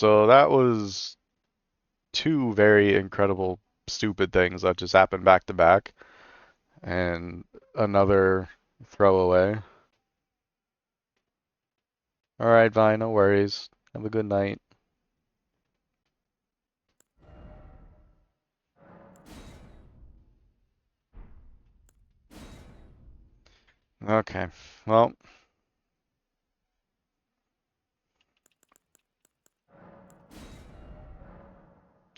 So that was two very incredible, stupid things that just happened back to back, and another throwaway. All right, Vi, no worries. Have a good night. Okay, well,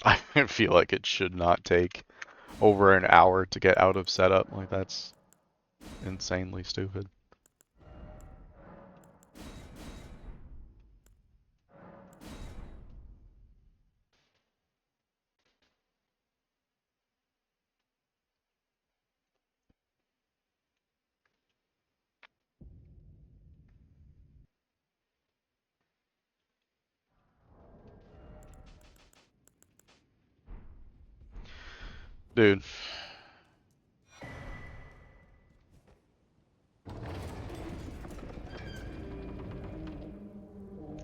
I feel like it should not take over an hour to get out of setup. Like, that's insanely stupid. Dude,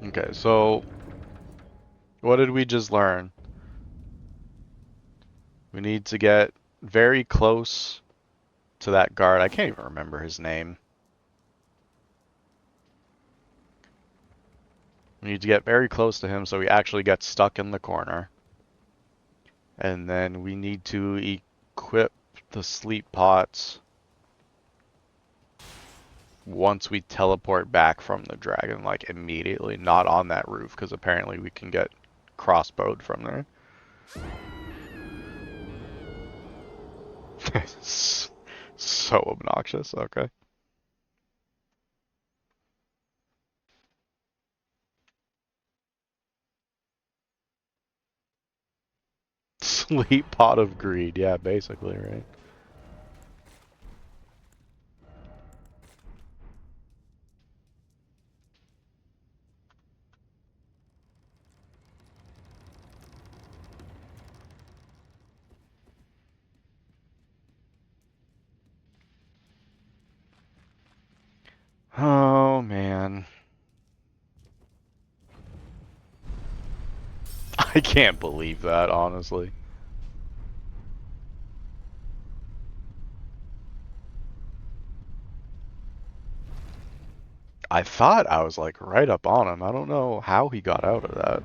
okay, so what did we just learn? We need to get very close to that guard. I can't even remember his name. We need to get very close to him so he actually gets stuck in the corner. And then we need to equip the sleep pots once we teleport back from the dragon, like immediately, not on that roof, because apparently we can get crossbowed from there. So obnoxious, okay. Sleep pot of greed, yeah, basically, right? Oh man. I can't believe that, honestly. I thought I was like right up on him. I don't know how he got out of that.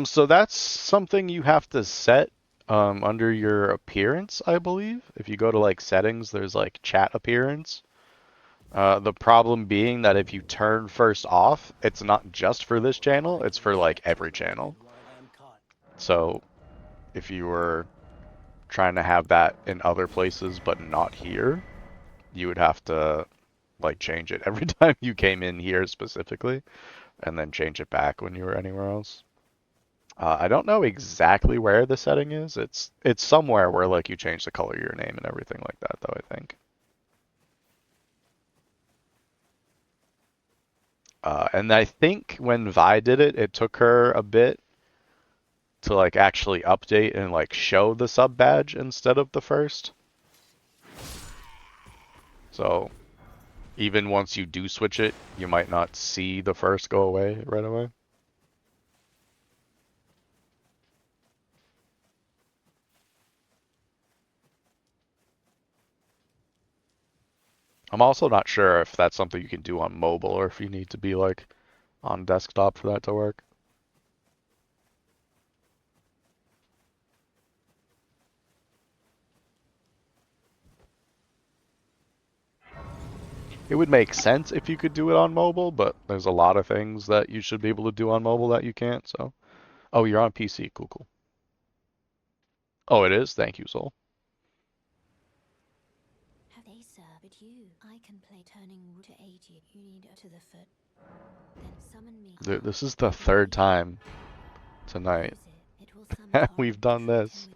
So that's something you have to set under your appearance, I believe. If you go to like settings, there's like chat appearance. The problem being that if you turn first off, it's not just for this channel, it's for like every channel. So if you were trying to have that in other places but not here, you would have to like change it every time you came in here specifically, and then change it back when you were anywhere else. I don't know exactly where the setting is. It's somewhere where like you change the color of your name and everything like that, though, I think. And I think when Vi did it, it took her a bit to like actually update and like show the sub badge instead of the first. So even once you do switch it, you might not see the first go away right away. I'm also not sure if that's something you can do on mobile or if you need to be like on desktop for that to work. It would make sense if you could do it on mobile, but there's a lot of things that you should be able to do on mobile that you can't, so. Oh, you're on PC. Cool, cool. Oh, it is? Thank you, Soul. Have they served you? I can play turning to 80. You need to the foot. Then summon me. This is the third time tonight Use it. It will summon we've horrible done truth this. and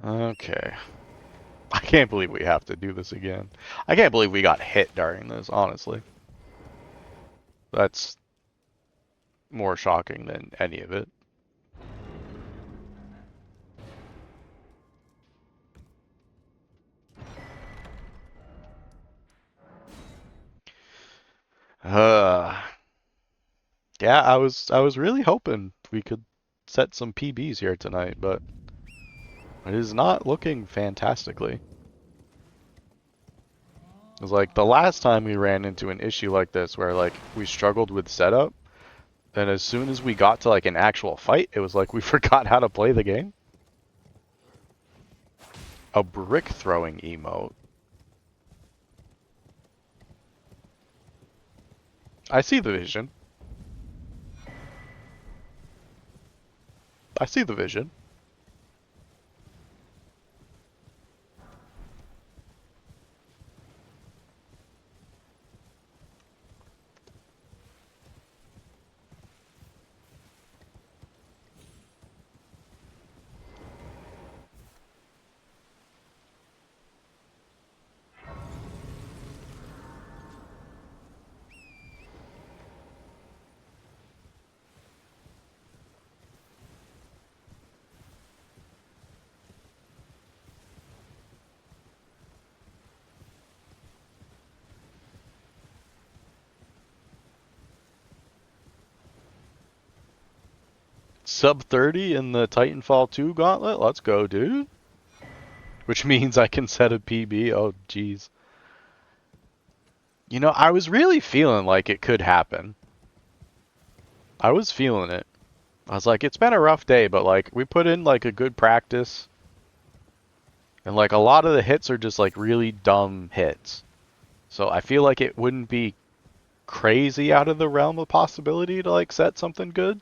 Okay. I can't believe we have to do this again. I can't believe we got hit during this, honestly. That's more shocking than any of it. Uh, yeah, I was really hoping we could set some PBs here tonight, but it is not looking fantastically. It's like the last time we ran into an issue like this where like we struggled with setup, and as soon as we got to like an actual fight, it was like we forgot how to play the game. A brick throwing emote. I see the vision. I see the vision. Sub 30 in the Titanfall 2 gauntlet? Let's go, dude. Which means I can set a PB. Oh, jeez. You know, I was really feeling like it could happen. I was feeling it. I was like, it's been a rough day, but like, we put in like a good practice. And like, a lot of the hits are just like really dumb hits. So I feel like it wouldn't be crazy out of the realm of possibility to like set something good.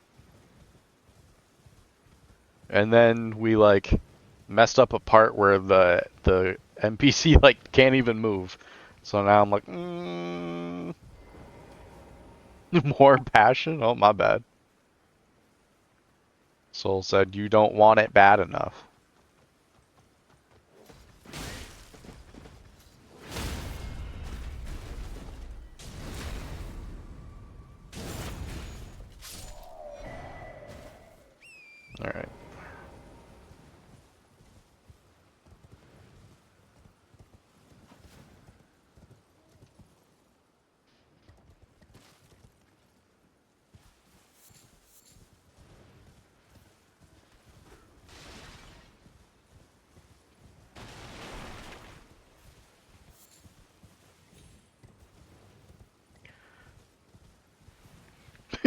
And then we like messed up a part where the NPC like can't even move. So now I'm like, more passion. Oh, my bad. Soul said you don't want it bad enough. All right.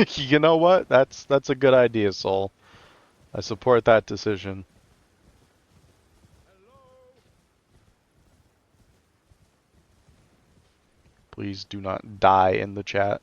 You know what? That's a good idea, Soul. I support that decision. Please do not die in the chat.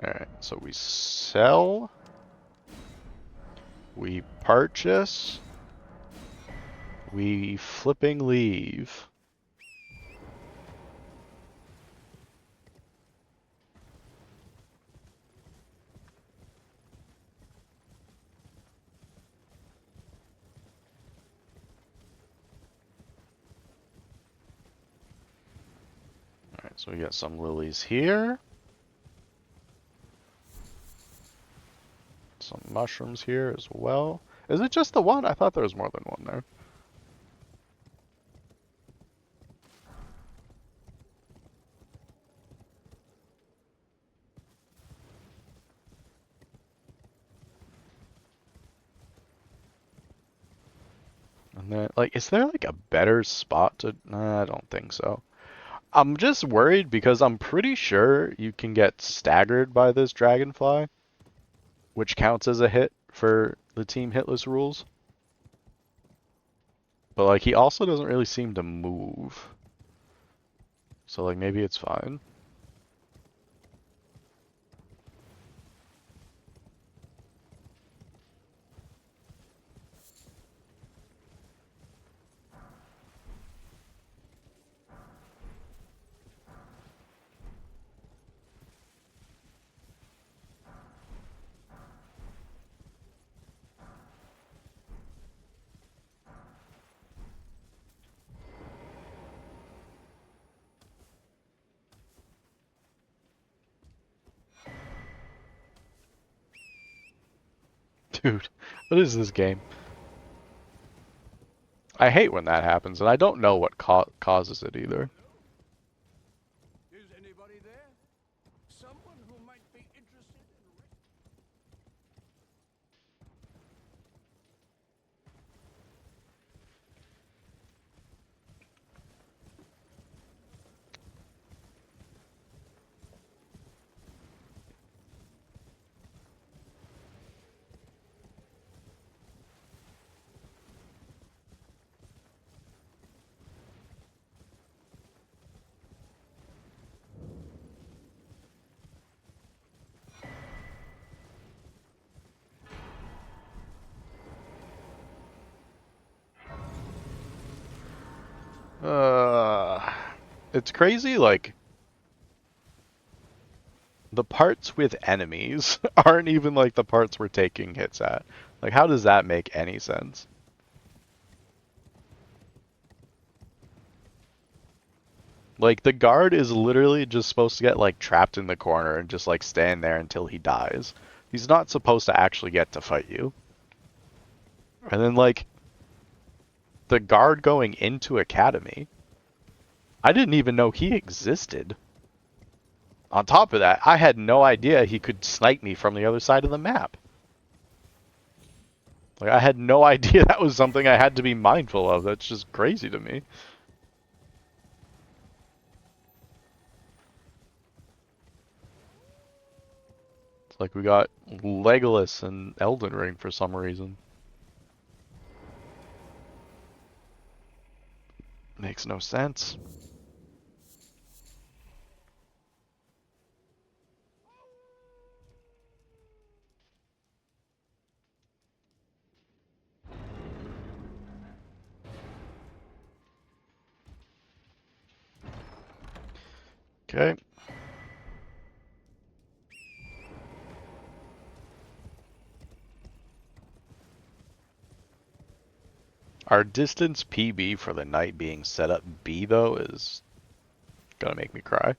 All right. So we sell, we purchase, we flipping leave. All right. So we got some lilies here. Some mushrooms here as well. Is it just the one? I thought there was more than one there. And then, like, is there like a better spot to? Nah, I don't think so. I'm just worried because I'm pretty sure you can get staggered by this dragonfly, which counts as a hit for the Team Hitless rules. But like, he also doesn't really seem to move. So like maybe it's fine. Dude, what is this game? I hate when that happens, and I don't know what causes it either. Is anybody there? Someone who might be interested in... Uh, it's crazy, like, the parts with enemies aren't even like the parts we're taking hits at. Like, how does that make any sense? Like, the guard is literally just supposed to get, like, trapped in the corner and just, like, stand there until he dies. He's not supposed to actually get to fight you. And then, like, the guard going into Academy, I didn't even know he existed. On top of that, I had no idea he could snipe me from the other side of the map. Like, I had no idea that was something I had to be mindful of. That's just crazy to me. It's like we got Legolas and Elden Ring for some reason. Makes no sense. Okay. Our distance PB for the night being set up B, though, is gonna make me cry.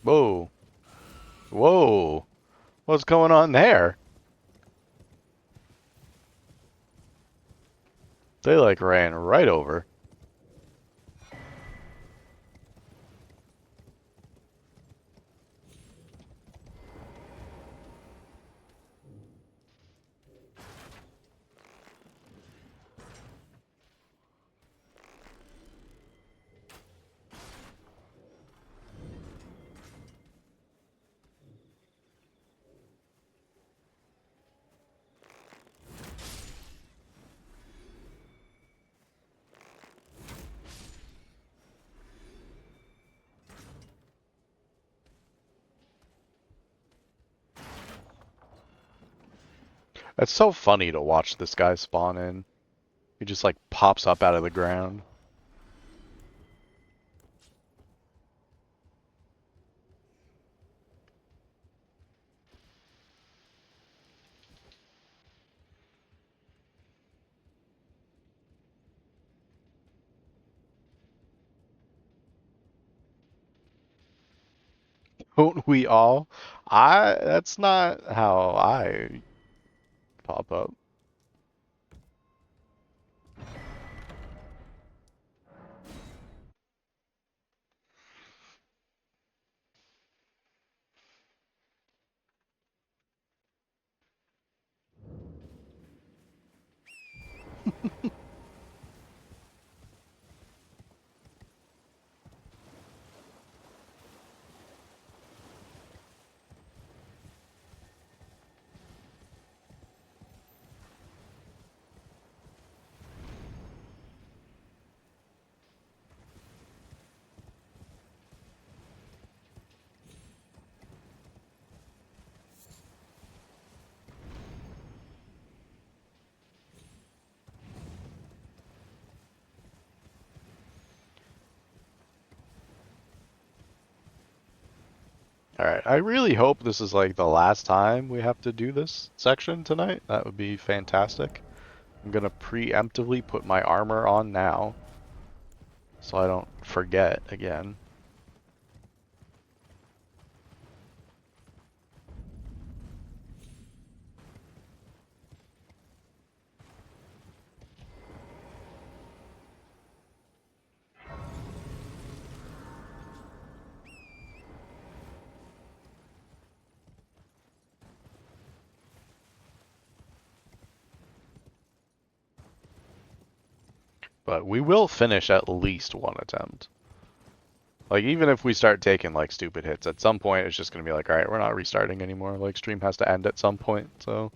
Whoa. Whoa. What's going on there? They, like, ran right over. It's so funny to watch this guy spawn in. He just, like, pops up out of the ground. Don't we all? That's not how I pop up. Alright, I really hope this is like the last time we have to do this section tonight. That would be fantastic. I'm gonna preemptively put my armor on now, so I don't forget again. But we will finish at least one attempt. Like, even if we start taking, like, stupid hits, at some point it's just gonna be like, alright, we're not restarting anymore. Like, stream has to end at some point, so...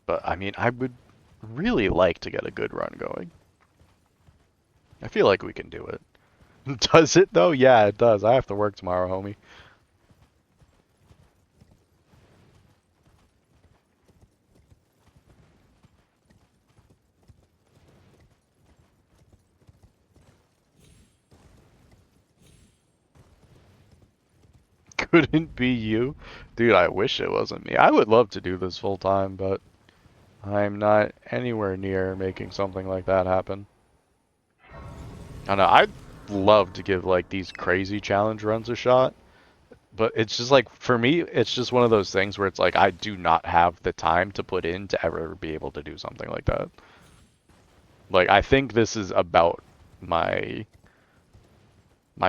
But, I mean, I would really like to get a good run going. I feel like we can do it. Does it, though? Yeah, it does. I have to work tomorrow, homie. Couldn't be you. Dude, I wish it wasn't me. I would love to do this full time, but I'm not anywhere near making something like that happen. I know, I'd love to give like these crazy challenge runs a shot, but it's just like for me, it's just one of those things where it's like I do not have the time to put in to ever be able to do something like that. Like I think this is about my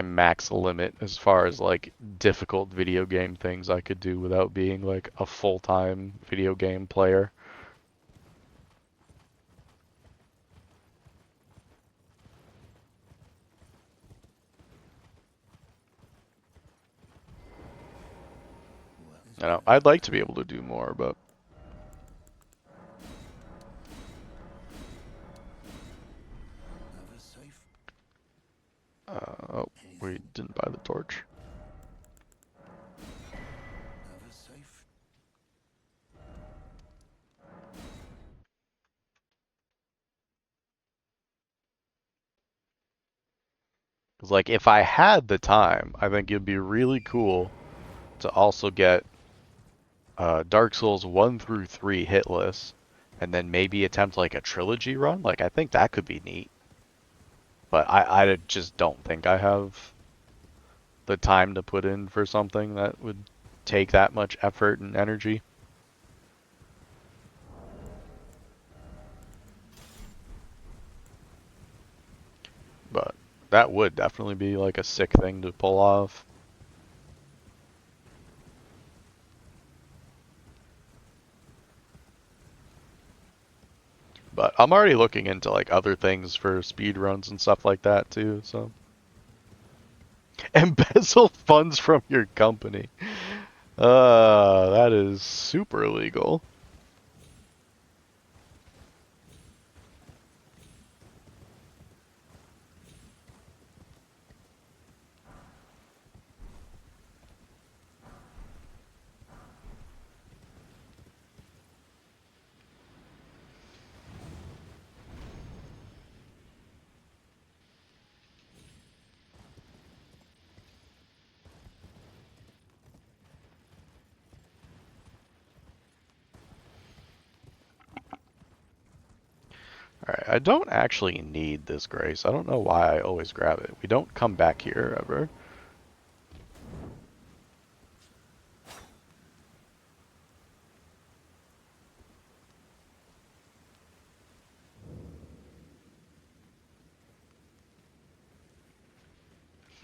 max limit as far as like difficult video game things I could do without being like a full-time video game player. You know, I'd like to be able to do more, but Never safe. oh, we didn't buy the torch. Never safe. 'Cause like if I had the time, I think it'd be really cool to also get Dark Souls 1 through 3 hitless, and then maybe attempt like a trilogy run. Like I think that could be neat. But I just don't think I have the time to put in for something that would take that much effort and energy. But that would definitely be like a sick thing to pull off. But I'm already looking into like other things for speed runs and stuff like that too, so embezzle funds from your company. That is super illegal. Alright, I don't actually need this grace. I don't know why I always grab it. We don't come back here ever.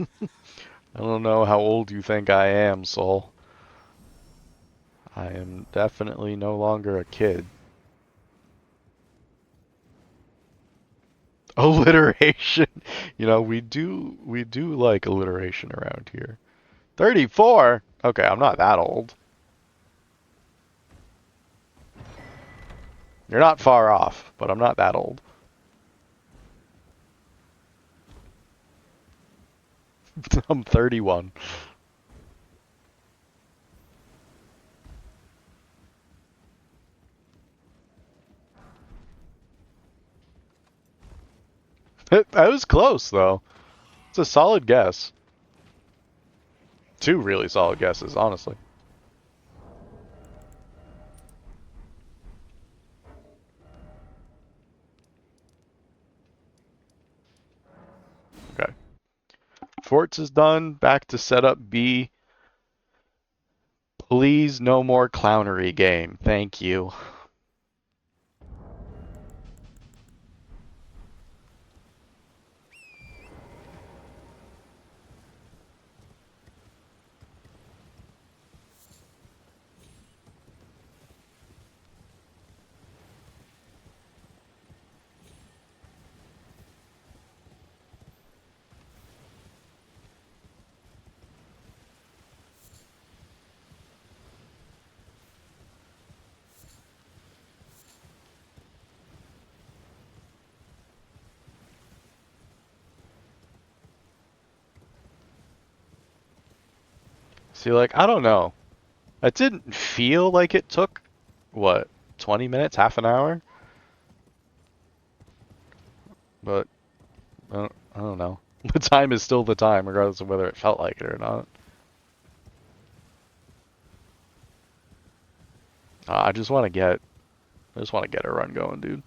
I don't know how old you think I am, Soul. I am definitely no longer a kid. Alliteration. You know, we do like alliteration around here. 34? Okay, I'm not that old. You're not far off, but I'm not that old. I'm 31. That was close though. It's a solid guess. Two really solid guesses, honestly. Okay. Forts is done. Back to setup B. Please, no more clownery game. Thank you. See, like, I don't know. It didn't feel like it took, what, 20 minutes, half an hour? But, I don't know. The time is still the time, regardless of whether it felt like it or not. I just want to get, a run going, dude.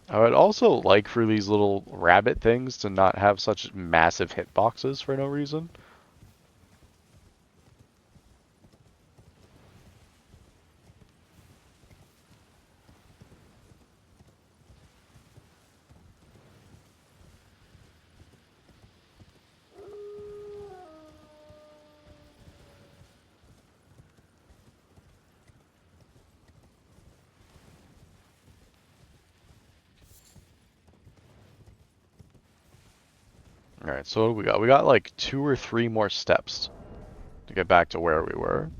I would also like for these little rabbit things to not have such massive hitboxes for no reason. Alright, so what do we got? We got like 2 or 3 more steps to get back to where we were.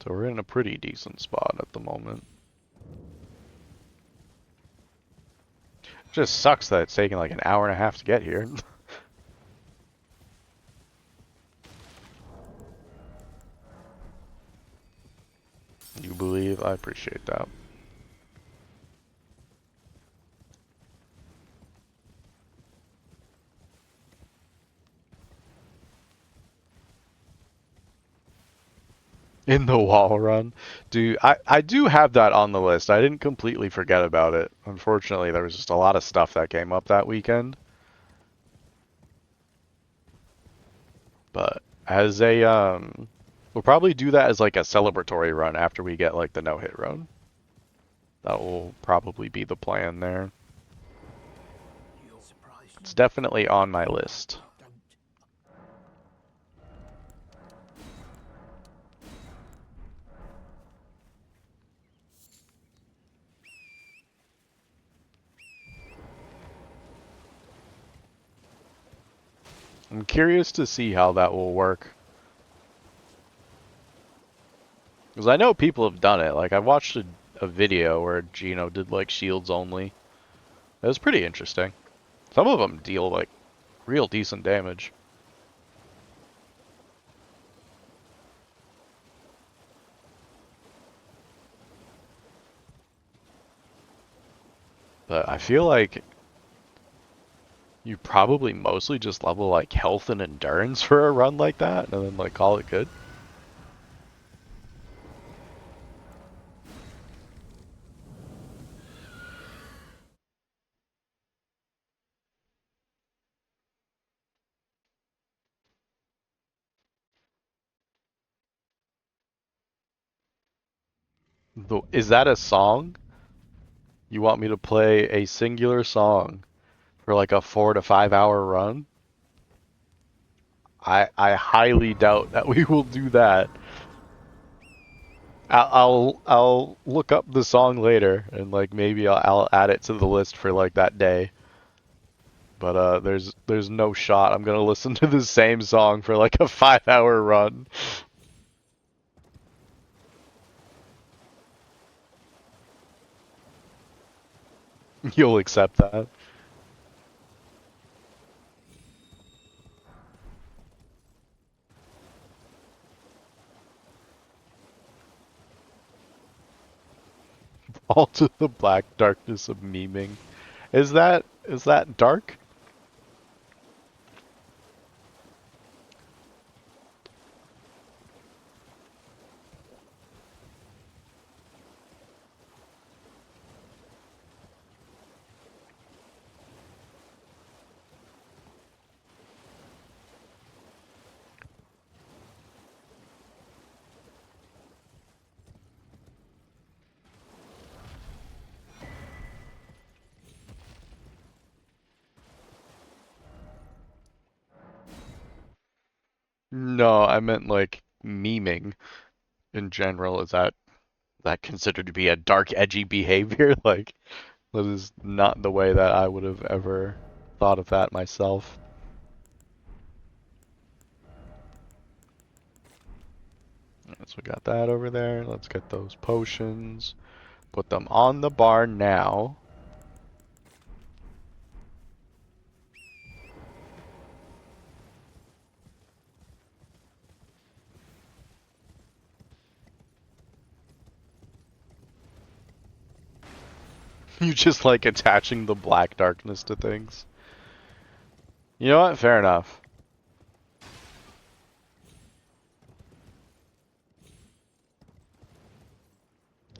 So we're in a pretty decent spot at the moment. Just sucks that it's taking like an hour and a half to get here. You believe? I appreciate that. In the wall run. Dude, I do have that on the list. I didn't completely forget about it. Unfortunately, there was just a lot of stuff that came up that weekend. But as a we'll probably do that as like a celebratory run after we get like the no-hit run. That will probably be the plan there. It's definitely on my list. I'm curious to see how that will work. Because I know people have done it. Like, I watched a video where Gino did like shields only. It was pretty interesting. Some of them deal like real decent damage. But I feel like you probably mostly just level like health and endurance for a run like that and then like call it good. Is that a song? You want me to play a singular song for like a 4 to 5 hour run? I highly doubt that we will do that. I'll look up the song later and like maybe I'll add it to the list for like that day. But there's no shot I'm gonna listen to the same song for like a 5 hour run. You'll accept that. Fall to the black darkness of memeing. Is that dark? No, I meant like memeing in general. Is that considered to be a dark, edgy behavior? Like that is not the way that I would have ever thought of that myself. So we got that over there. Let's get those potions. Put them on the bar now. You just like attaching the black darkness to things. You know what? Fair enough.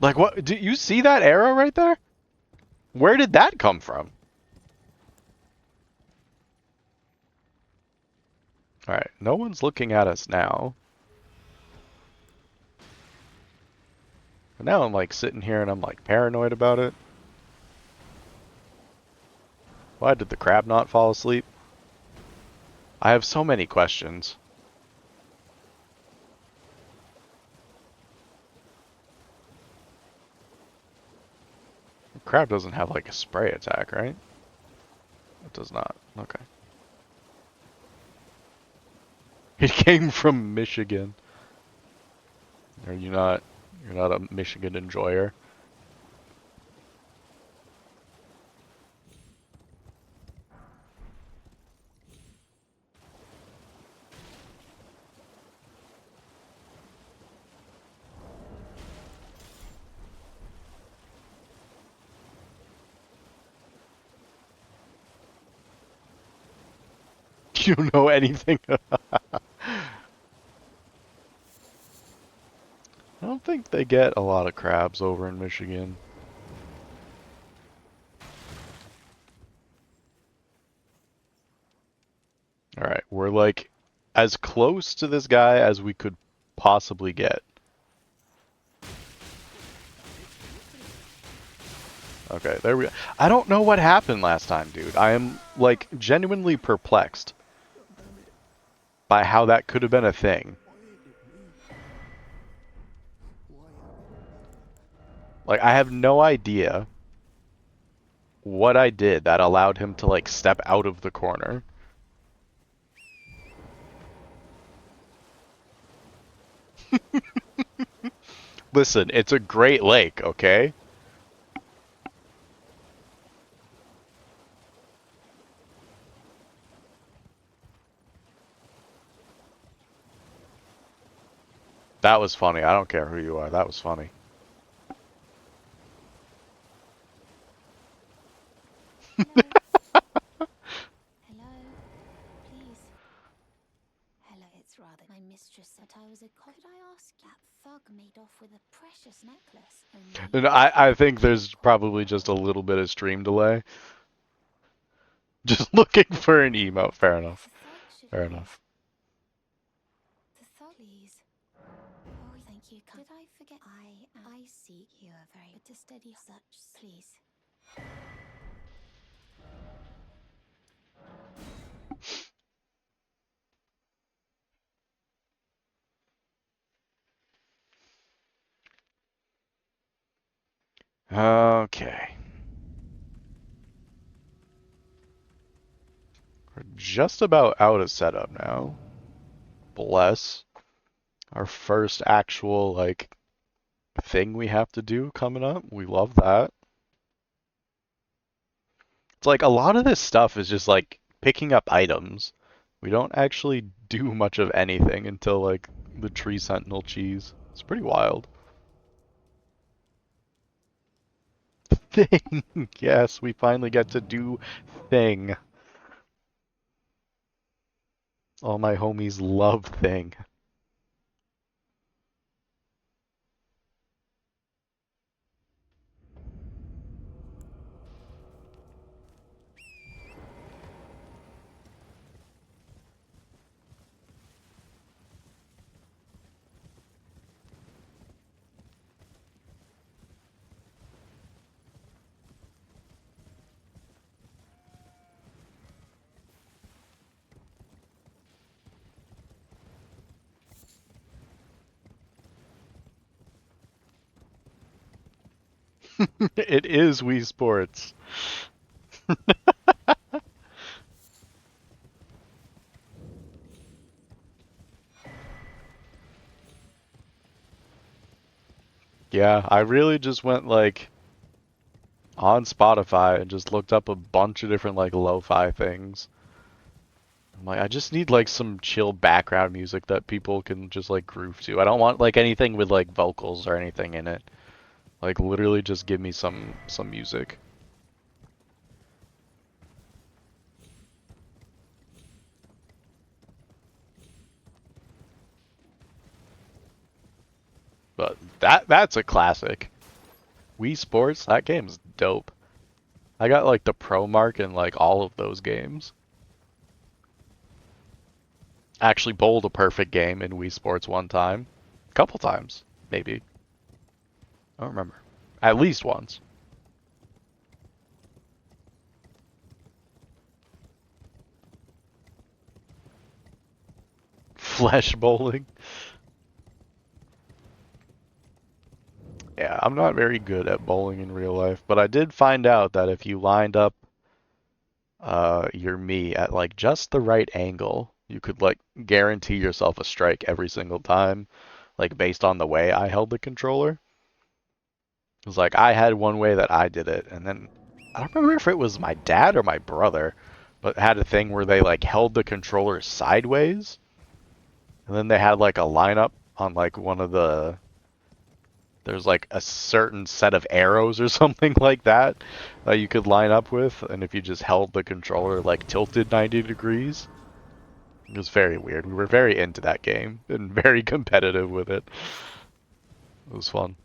Like what? Do you see that arrow right there? Where did that come from? Alright, no one's looking at us now. But now I'm like sitting here and I'm like paranoid about it. Why did the crab not fall asleep? I have so many questions. The crab doesn't have like a spray attack, right? It does not. Okay. It came from Michigan. Are you not? You're not a Michigan enjoyer. You know anything? I don't think they get a lot of crabs over in Michigan. Alright, we're like as close to this guy as we could possibly get. Okay, there we go. I don't know what happened last time, dude. I am like genuinely perplexed by how that could have been a thing. Like, I have no idea what I did that allowed him to like step out of the corner. Listen, it's a great lake, okay? That was funny. I don't care who you are. That was funny. Hello? Please. Hello, it's rather my mistress said I was a could I ask that thug made off with a precious necklace. Only And I think there's probably just a little bit of stream delay. Just looking for an emote. Fair enough. the thug should Fair have. enough. The thug, please. Oh, thank you. Did I forget? I see you are very to steady such. Please. Okay. We're just about out of setup now. Bless. Our first actual, like, thing we have to do coming up. We love that. It's like a lot of this stuff is just like picking up items. We don't actually do much of anything until like the tree sentinel cheese. It's pretty wild. Thing. Yes, we finally get to do Thing. All my homies love Thing. It is Wii Sports. Yeah, I really just went like on Spotify and just looked up a bunch of different like lo-fi things. I'm like, I just need like some chill background music that people can just like groove to. I don't want like anything with like vocals or anything in it. Like literally just give me some music. But that's a classic. Wii Sports, that game's dope. I got like the pro mark in like all of those games. Actually bowled a perfect game in Wii Sports one time. A couple times, maybe. I don't remember. At least once. Flesh bowling. Yeah, I'm not very good at bowling in real life, but I did find out that if you lined up your me at like just the right angle, you could like guarantee yourself a strike every single time, like based on the way I held the controller. It was like I had one way that I did it, and then I don't remember if it was my dad or my brother, but had a thing where they like held the controller sideways, and then they had like a lineup on like one of the there's like a certain set of arrows or something like that that you could line up with, and if you just held the controller like tilted 90 degrees, it was very weird. We were very into that game and very competitive with it. It was fun.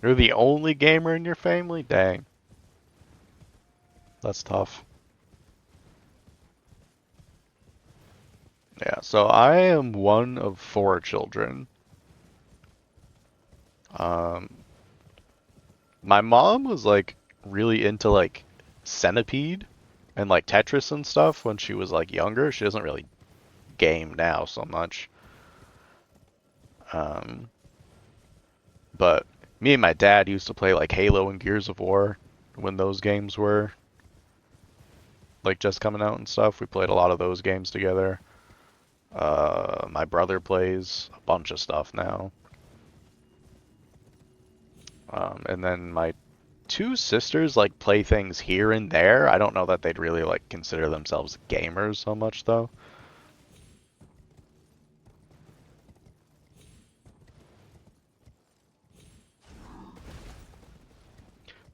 You're the only gamer in your family? Dang, that's tough. Yeah, so I am one of four children. Um, my mom was like really into like Centipede and like Tetris and stuff when she was like younger. She doesn't really game now so much. Um, but me and my dad used to play like Halo and Gears of War when those games were like just coming out and stuff. We played a lot of those games together. My brother plays a bunch of stuff now. And then my two sisters like play things here and there. I don't know that they'd really like consider themselves gamers so much though.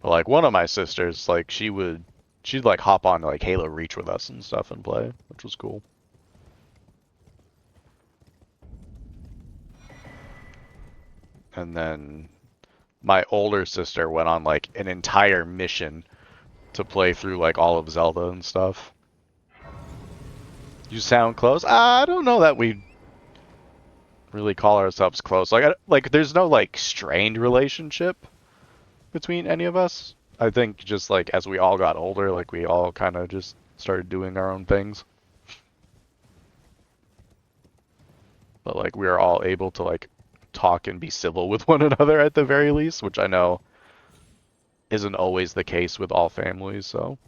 But like one of my sisters, like she'd like hop on like Halo Reach with us and stuff and play, which was cool. And then my older sister went on like an entire mission to play through like all of Zelda and stuff. You sound close? I don't know that we really call ourselves close. Like there's no like strained relationship between any of us. I think just like as we all got older, like we all kind of just started doing our own things. But like we are all able to like talk and be civil with one another at the very least, which I know isn't always the case with all families, so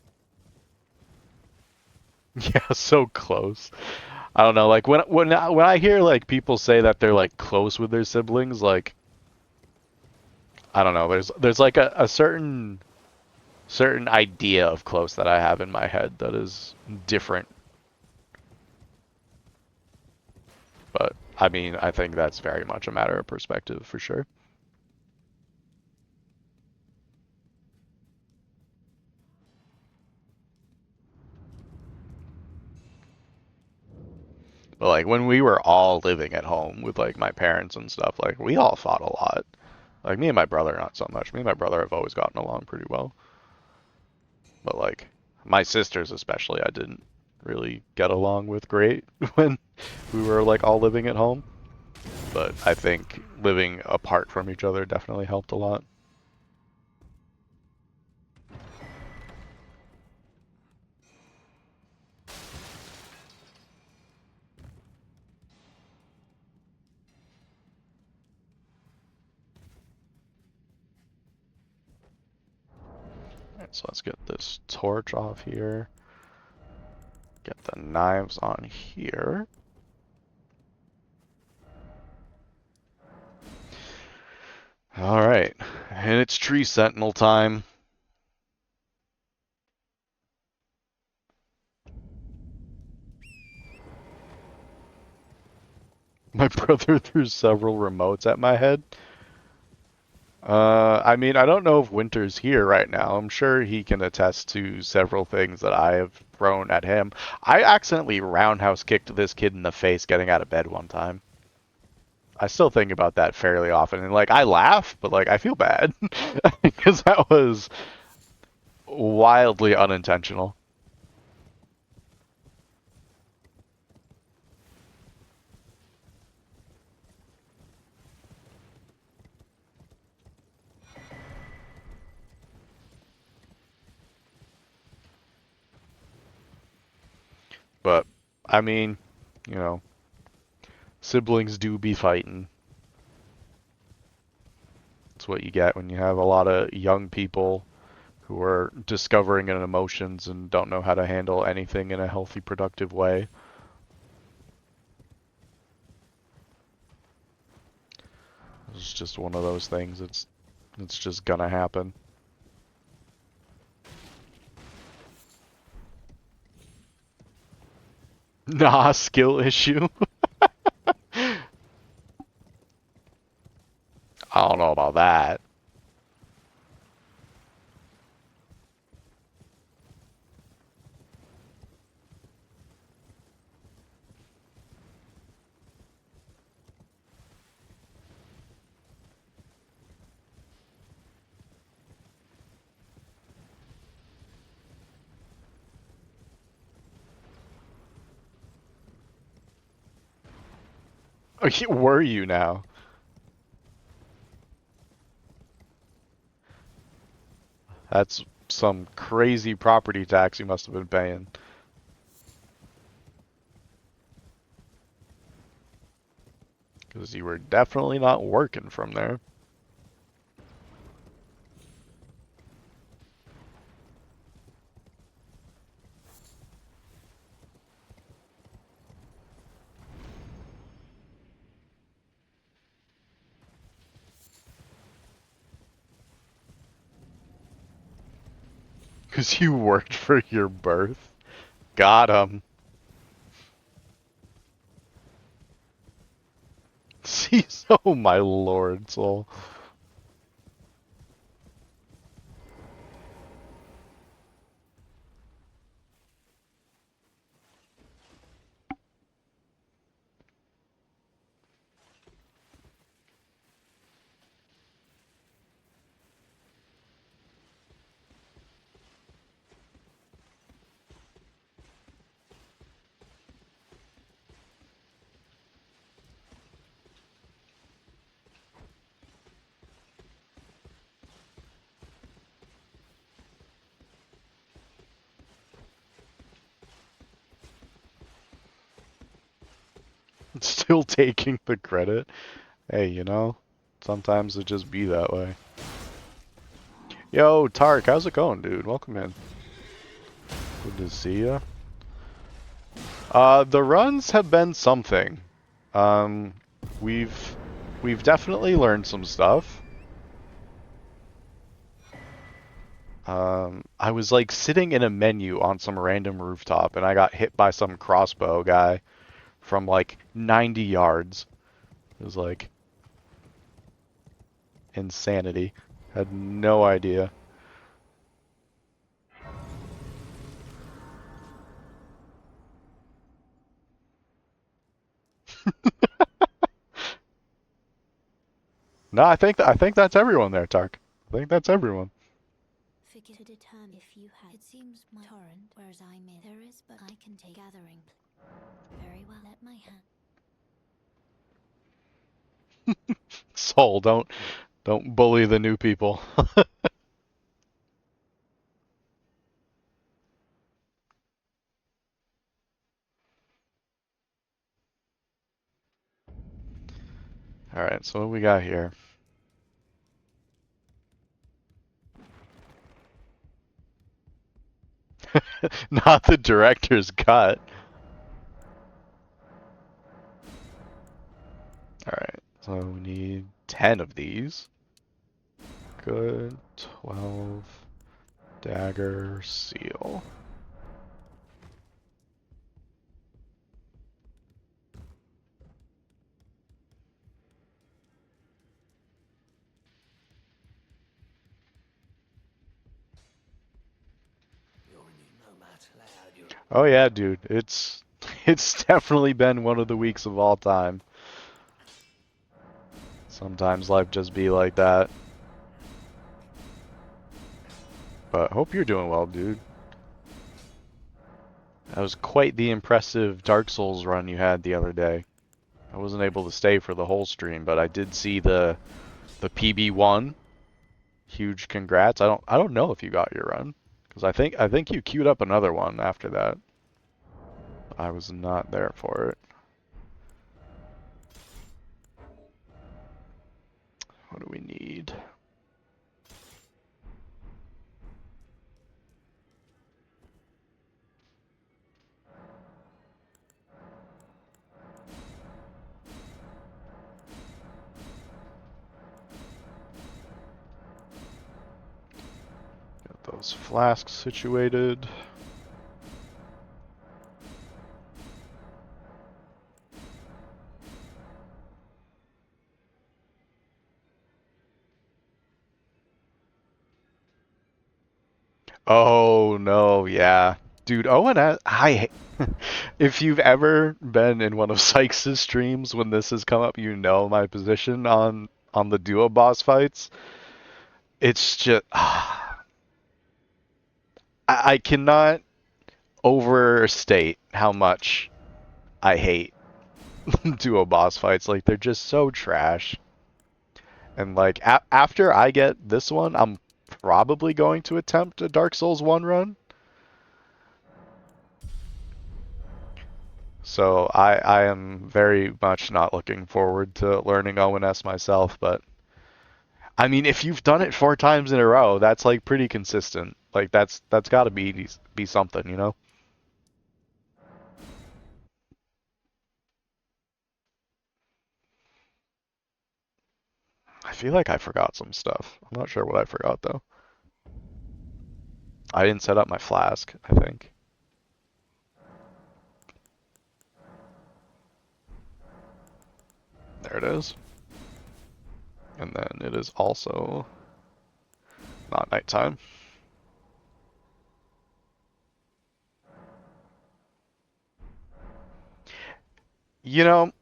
yeah, so close. I don't know, like when I hear like people say that they're like close with their siblings, like I don't know, there's like a certain idea of close that I have in my head that is different. But I mean, I think that's very much a matter of perspective for sure. But like when we were all living at home with like my parents and stuff, like we all fought a lot. Like me and my brother, not so much. Me and my brother have always gotten along pretty well. But like my sisters especially, I didn't really get along with great when we were like all living at home. But I think living apart from each other definitely helped a lot. Alright, so let's get this torch off here. Get the knives on here. Alright, and it's tree sentinel time. My brother threw several remotes at my head. I mean, I don't know if Winter's here right now. I'm sure he can attest to several things that I have thrown at him. I accidentally roundhouse kicked this kid in the face getting out of bed one time. I still think about that fairly often, and like I laugh, but like I feel bad because that was wildly unintentional. But I mean, you know, siblings do be fighting. It's what you get when you have a lot of young people who are discovering an emotions and don't know how to handle anything in a healthy, productive way. It's just one of those things. It's just gonna happen. Nah, skill issue. I don't know about that. Were you now? That's some crazy property tax you must have been paying. Because you were definitely not working from there. Because you worked for your birth. Got him. Jeez, oh my lord, soul. Still taking the credit. Hey, you know, sometimes it just be that way. Yo, Tark, how's it going, dude? Welcome in. Good to see ya. The runs have been something. Um, we've we've definitely learned some stuff. I was like sitting in a menu on some random rooftop and I got hit by some crossbow guy from like 90 yards. It was like insanity. Had no idea. No, I think that's everyone there, Tark. I think that's everyone. Figure to determine if you had. It seems my torrent, whereas I'm in. There is, but I can take gathering. Very well, let my hand. Soul, don't bully the new people. All right, so what we got here? Not the director's cut. All right, so we need 10 of these. Good. 12. Dagger, seal. Oh yeah, dude. It's definitely been one of the weeks of all time. Sometimes life just be like that. But hope you're doing well, dude. That was quite the impressive Dark Souls run you had the other day. I wasn't able to stay for the whole stream, but I did see the PB1. Huge congrats. I don't know if you got your run because I think you queued up another one after that. I was not there for it. What do we need? Got those flasks situated. Oh no, yeah. Dude, Owen, if you've ever been in one of Sykes' streams when this has come up, you know my position on the duo boss fights. It's just I cannot overstate how much I hate duo boss fights. Like they're just so trash. And like after I get this one, I'm probably going to attempt a Dark Souls 1 run. So I am very much not looking forward to learning ONS myself, but I mean if you've done it 4 times in a row, that's like pretty consistent. Like that's got to be something, you know? I feel like I forgot some stuff. I'm not sure what I forgot though. I didn't set up my flask, I think. There it is. And then it is also not nighttime. You know,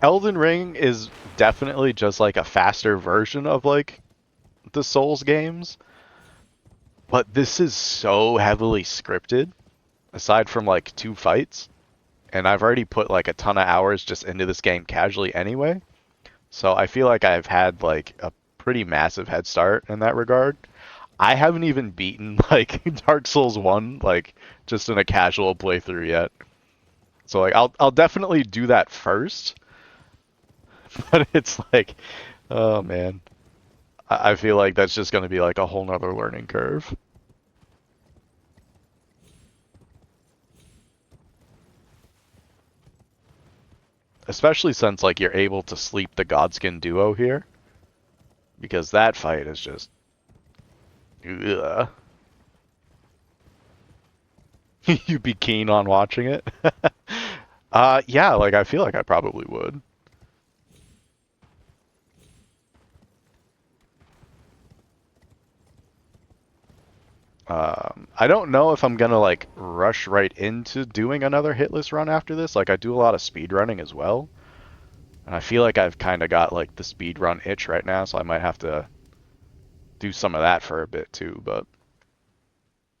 Elden Ring is definitely just like a faster version of like the Souls games, but this is so heavily scripted aside from like 2 fights, and I've already put like a ton of hours just into this game casually anyway. So I feel like I've had like a pretty massive head start in that regard. I haven't even beaten like Dark Souls 1 like just in a casual playthrough yet. So like I'll definitely do that first, but it's like oh man. I feel like that's just going to be like a whole nother learning curve. Especially since like you're able to sleep the Godskin duo here, because that fight is just ugh. You'd be keen on watching it. Yeah, like I feel like I probably would. I don't know if I'm gonna like rush right into doing another hitless run after this. Like I do a lot of speed running as well, and I feel like I've kind of got like the speed run itch right now, so I might have to do some of that for a bit too. But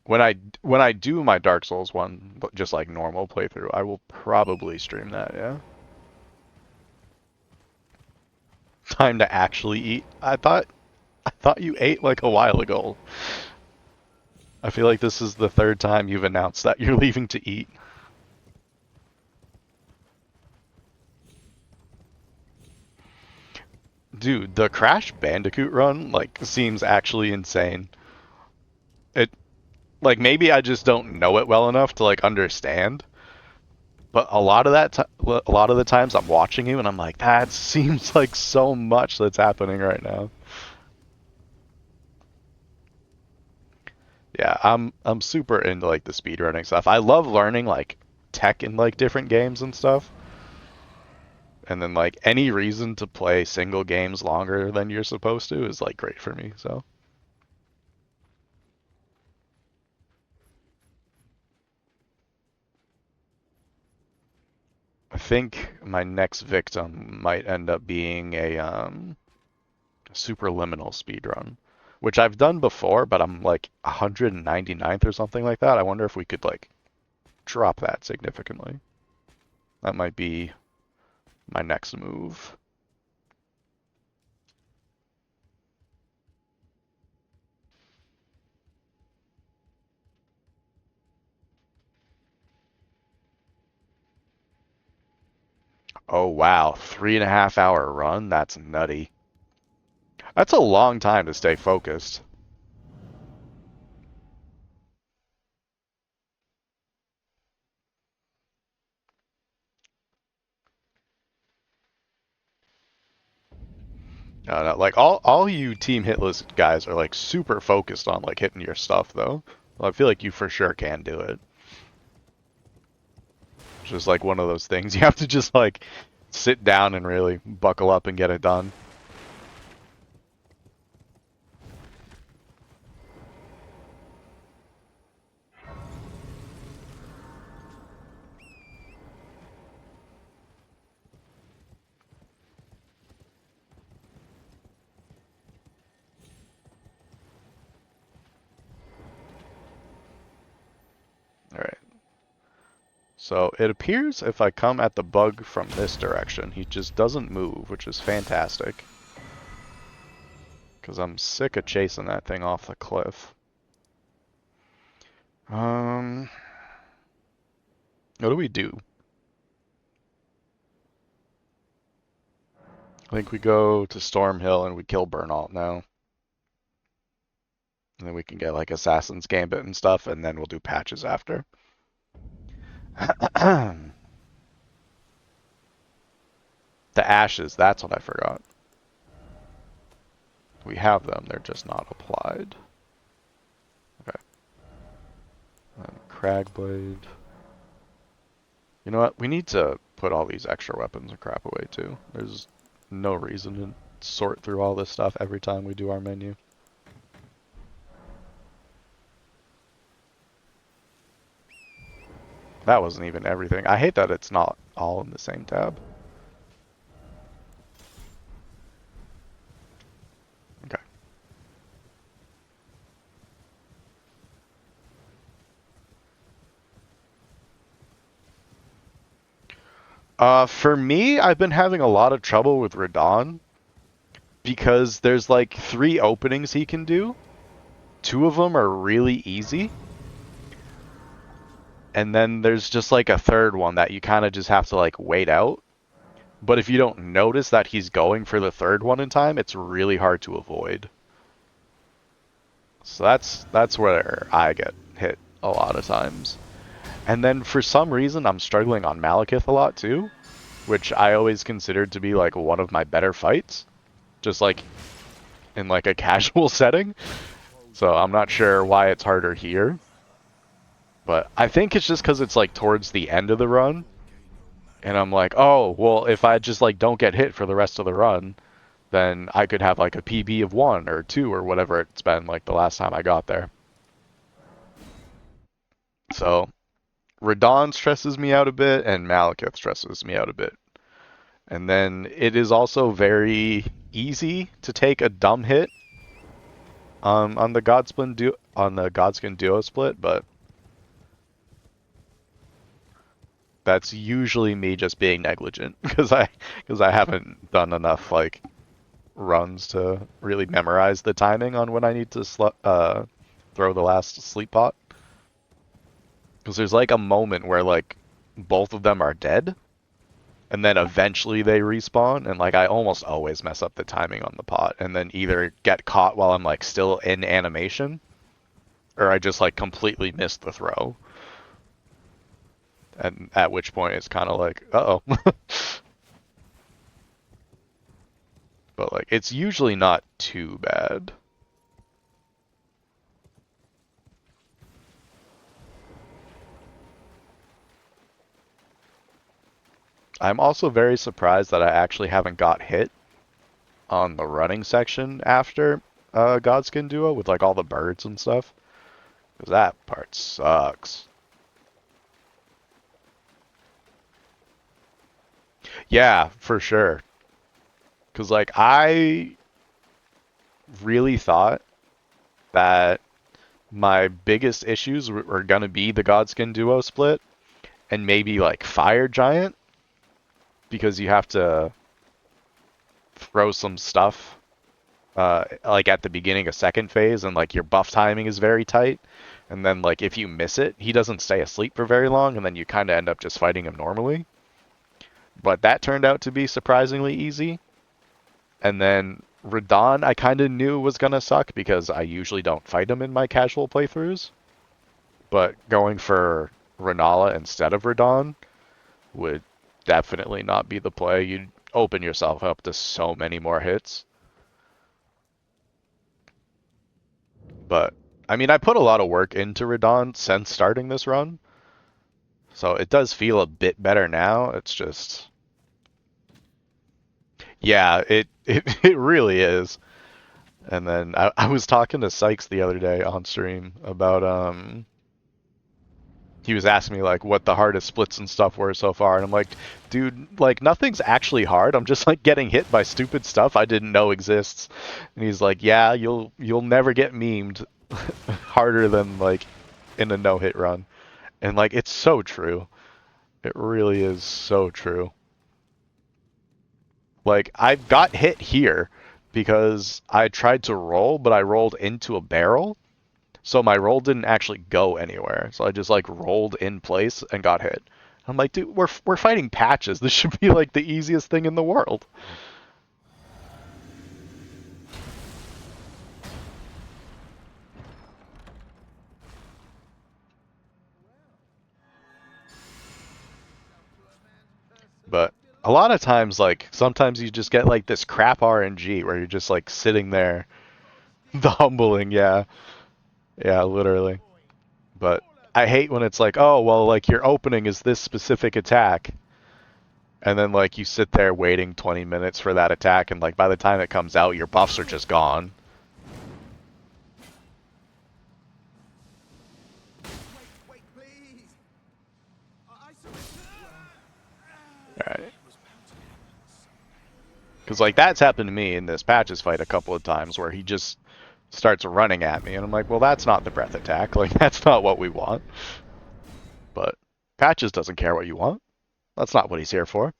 when I do my Dark Souls one, just like normal playthrough, I will probably stream that. Yeah. Time to actually eat. I thought you ate like a while ago. I feel like this is the third time you've announced that you're leaving to eat. Dude, the Crash Bandicoot run like seems actually insane. It like maybe I just don't know it well enough to like understand. But a lot of the times I'm watching you and I'm like, that seems like so much that's happening right now. Yeah, I'm super into like the speedrunning stuff. I love learning like tech in like different games and stuff. And then like any reason to play single games longer than you're supposed to is like great for me. So I think my next victim might end up being a superliminal speedrun, which I've done before, but I'm like 199th or something like that. I wonder if we could like drop that significantly. That might be my next move. Oh wow, 3.5 hour run? That's nutty. That's a long time to stay focused. No, like all you Team Hitless guys are like super focused on like hitting your stuff though. Well, I feel like you for sure can do it. It's just like one of those things you have to just like sit down and really buckle up and get it done. All right. So it appears if I come at the bug from this direction, he just doesn't move, which is fantastic. Because I'm sick of chasing that thing off the cliff. Um, what do we do? I think we go to Storm Hill and we kill Burnout now. And then we can get like Assassin's Gambit and stuff, and then we'll do patches after. The ashes, that's what I forgot. We have them, they're just not applied. Okay. And Cragblade. You know what? We need to put all these extra weapons and crap away too. There's no reason to sort through all this stuff every time we do our menu. That wasn't even everything. I hate that it's not all in the same tab. Okay. For me, I've been having a lot of trouble with Radon because there's like 3 openings he can do. 2 of them are really easy. And then there's just like a third one that you kind of just have to like wait out. But if you don't notice that he's going for the third one in time, it's really hard to avoid. So that's where I get hit a lot of times. And then for some reason I'm struggling on Malekith a lot too. which I always considered to be like one of my better fights, just like in like a casual setting. So I'm not sure why it's harder here, but I think it's just because it's like towards the end of the run, and I'm like, oh, well, if I just like don't get hit for the rest of the run, then I could have like a PB of 1 or 2 or whatever it's been like the last time I got there. So Radahn stresses me out a bit, and Malekith stresses me out a bit. And then it is also very easy to take a dumb hit on the Godskin duo split, but that's usually me just being negligent because I haven't done enough like runs to really memorize the timing on when I need to throw the last sleep pot. Because there's like a moment where like both of them are dead, and then eventually they respawn, and like I almost always mess up the timing on the pot, and then either get caught while I'm like still in animation, or I just like completely miss the throw. And at which point it's kind of like, uh-oh. But like it's usually not too bad. I'm also very surprised that I actually haven't got hit on the running section after Godskin Duo with like all the birds and stuff. Because that part sucks. Yeah, for sure. Because like I really thought that my biggest issues were gonna be the Godskin Duo split and maybe like Fire Giant because you have to throw some stuff like at the beginning of second phase, and like your buff timing is very tight, and then like if you miss it, he doesn't stay asleep for very long, and then you kind of end up just fighting him normally. But that turned out to be surprisingly easy. And then Radahn I kind of knew was gonna suck because I usually don't fight him in my casual playthroughs, but going for Renala instead of Radahn would definitely not be the play. You'd open yourself up to so many more hits. But I mean, I put a lot of work into Radahn since starting this run, so it does feel a bit better now. It's just, yeah, it really is. And then I was talking to Sykes the other day on stream about he was asking me like what the hardest splits and stuff were so far, and I'm like, dude, like nothing's actually hard. I'm just like getting hit by stupid stuff I didn't know exists. And he's like, yeah, you'll never get memed harder than like in a no-hit run. And like it's so true. It really is so true. Like I got hit here because I tried to roll, but I rolled into a barrel. So my roll didn't actually go anywhere. So I just like rolled in place and got hit. I'm like, dude, we're fighting patches. This should be like the easiest thing in the world. But a lot of times, like sometimes you just get like this crap RNG where you're just like sitting there, the humbling, yeah, yeah, literally. But I hate when it's like, oh well, like your opening is this specific attack, and then like you sit there waiting 20 minutes for that attack, and like by the time it comes out, your buffs are just gone. Wait, please. I surrender. Alright. Because like that's happened to me in this Patches fight a couple of times where he just starts running at me, and I'm like, well, that's not the breath attack. Like that's not what we want. But Patches doesn't care what you want. That's not what he's here for.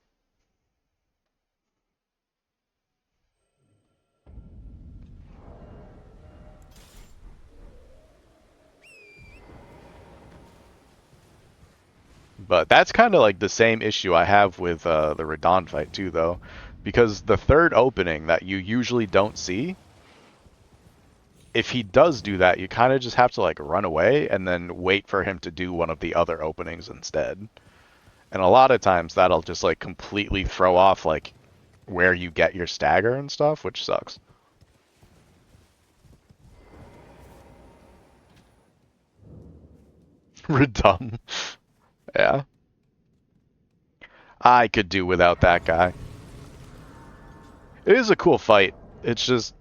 But that's kind of like the same issue I have with the Radahn fight too, though, because the third opening that you usually don't see, if he does do that, you kind of just have to like run away and then wait for him to do one of the other openings instead. And a lot of times that'll just like completely throw off like where you get your stagger and stuff, which sucks. Redum. Yeah. I could do without that guy. It is a cool fight. It's just,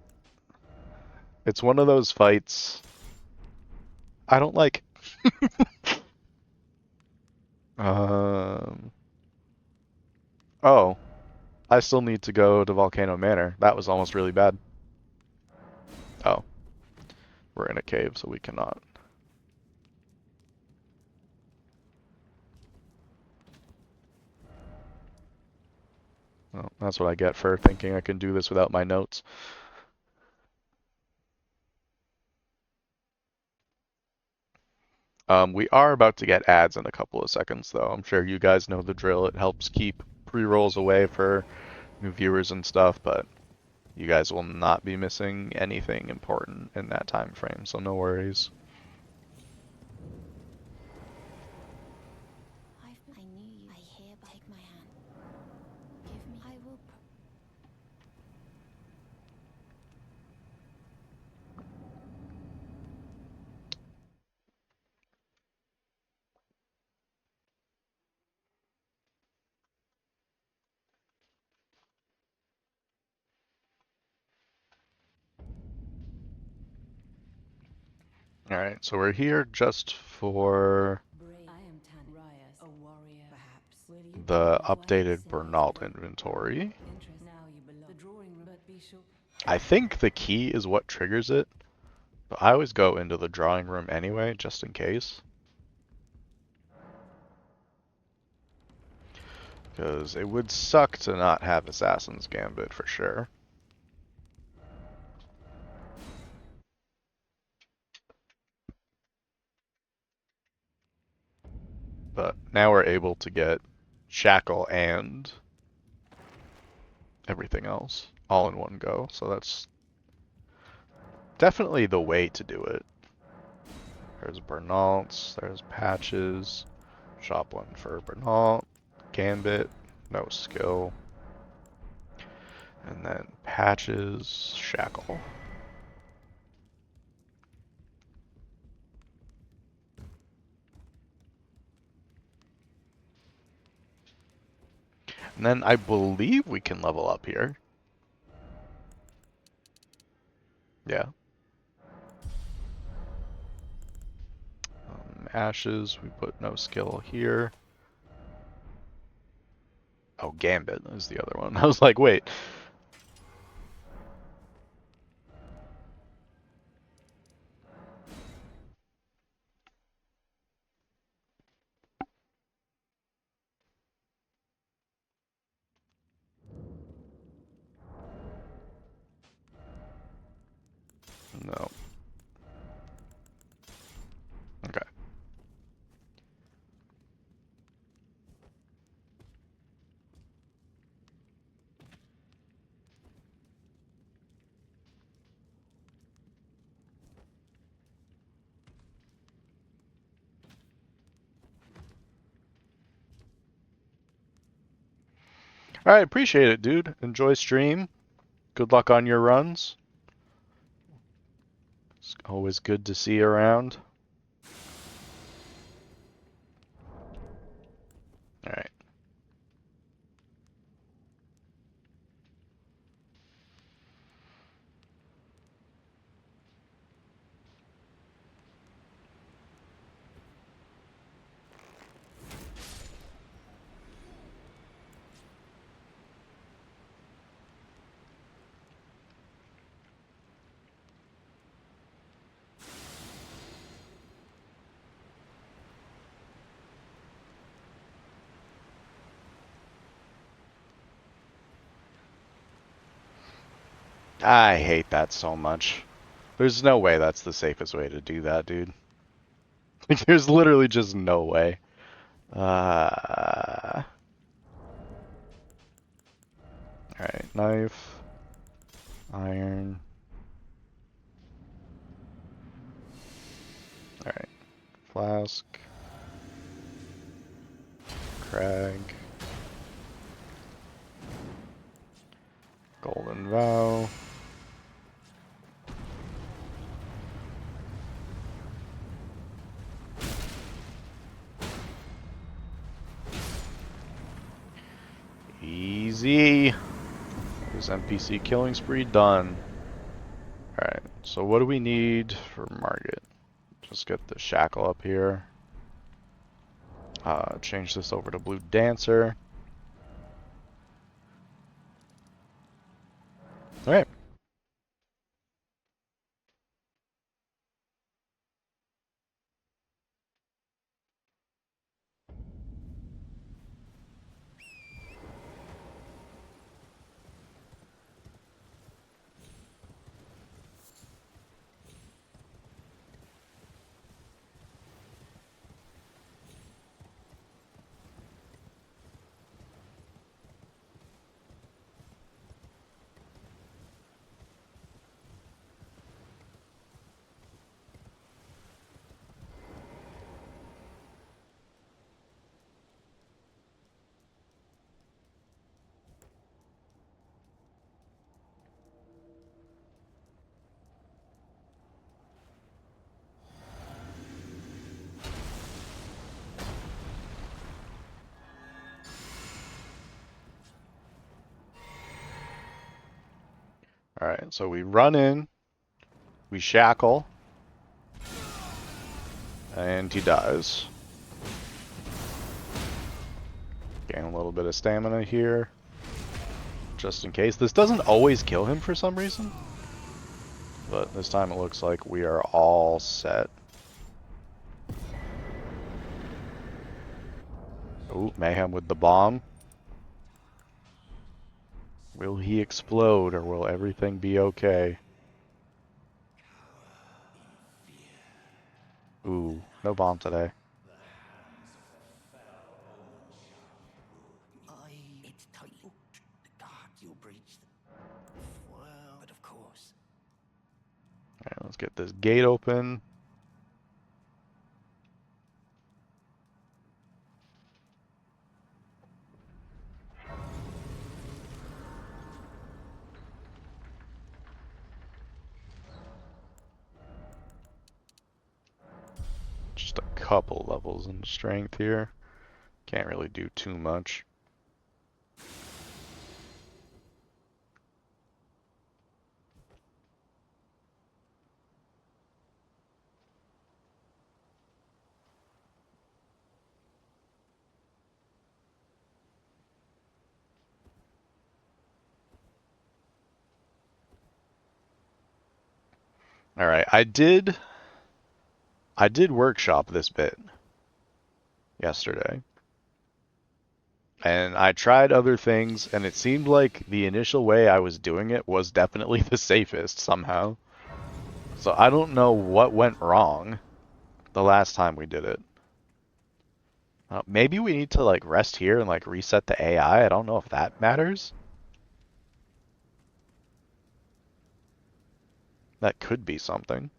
it's one of those fights I don't like. Um. Oh, I still need to go to Volcano Manor. That was almost really bad. Oh, we're in a cave, so we cannot. Well, that's what I get for thinking I can do this without my notes. We are about to get ads in a couple of seconds, though. I'm sure you guys know the drill. It helps keep pre-rolls away for new viewers and stuff, but you guys will not be missing anything important in that time frame, so no worries. I knew you. I hereby take my hand. Give me. I will. Alright, so we're here just for the updated Bernal inventory. I think the key is what triggers it, but I always go into the drawing room anyway, just in case. Because it would suck to not have Assassin's Gambit for sure. But now we're able to get Shackle and everything else all in one go, so that's definitely the way to do it. There's Bernalt's, there's Patches, shop one for Bernalt, Gambit, no skill, and then Patches, Shackle. And then I believe we can level up here. Yeah. Ashes, we put no skill here. Oh, Gambit is the other one. I was like, wait. No. Okay. Alright, appreciate it, dude. Enjoy stream. Good luck on your runs. It's always good to see you around. Alright. I hate that so much. There's no way that's the safest way to do that, dude. Like, there's literally just no way. Alright, knife, iron. Alright, flask, Crag. Golden Vow. Easy. This NPC killing spree done. Alright, so what do we need for Margit? Just get the shackle up here. Change this over to Blue Dancer. Alright. Alright, so we run in, we shackle, and he dies. Gain a little bit of stamina here, just in case. This doesn't always kill him for some reason, but this time it looks like we are all set. Ooh, Mayhem with the bomb. Will he explode, or will everything be okay? Ooh, no bomb today. It's tight. The guards you breached. Well, but of course. Alright, let's get this gate open. Just a couple levels in strength here. Can't really do too much. Alright, I did workshop this bit yesterday. And I tried other things, and it seemed like the initial way I was doing it was definitely the safest somehow. So I don't know what went wrong the last time we did it. Maybe we need to like rest here and like reset the AI. I don't know if that matters. That could be something.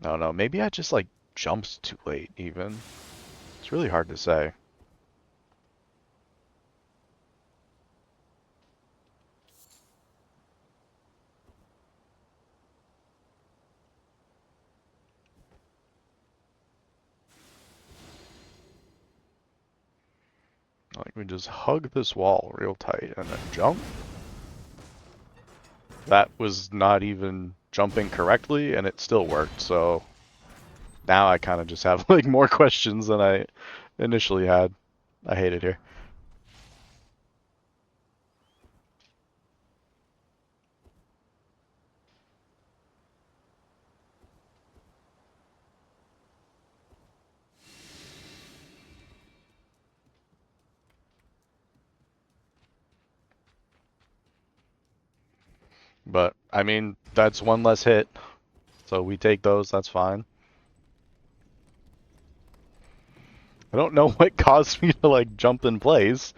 No, no, maybe I just like jumped too late even. It's really hard to say. Like we just hug this wall real tight and then jump. That was not even jumping correctly and it still worked, so now I kind of just have like more questions than I initially had. I hate it here. But, I mean, that's one less hit. So we take those, that's fine. I don't know what caused me to, like, jump in place.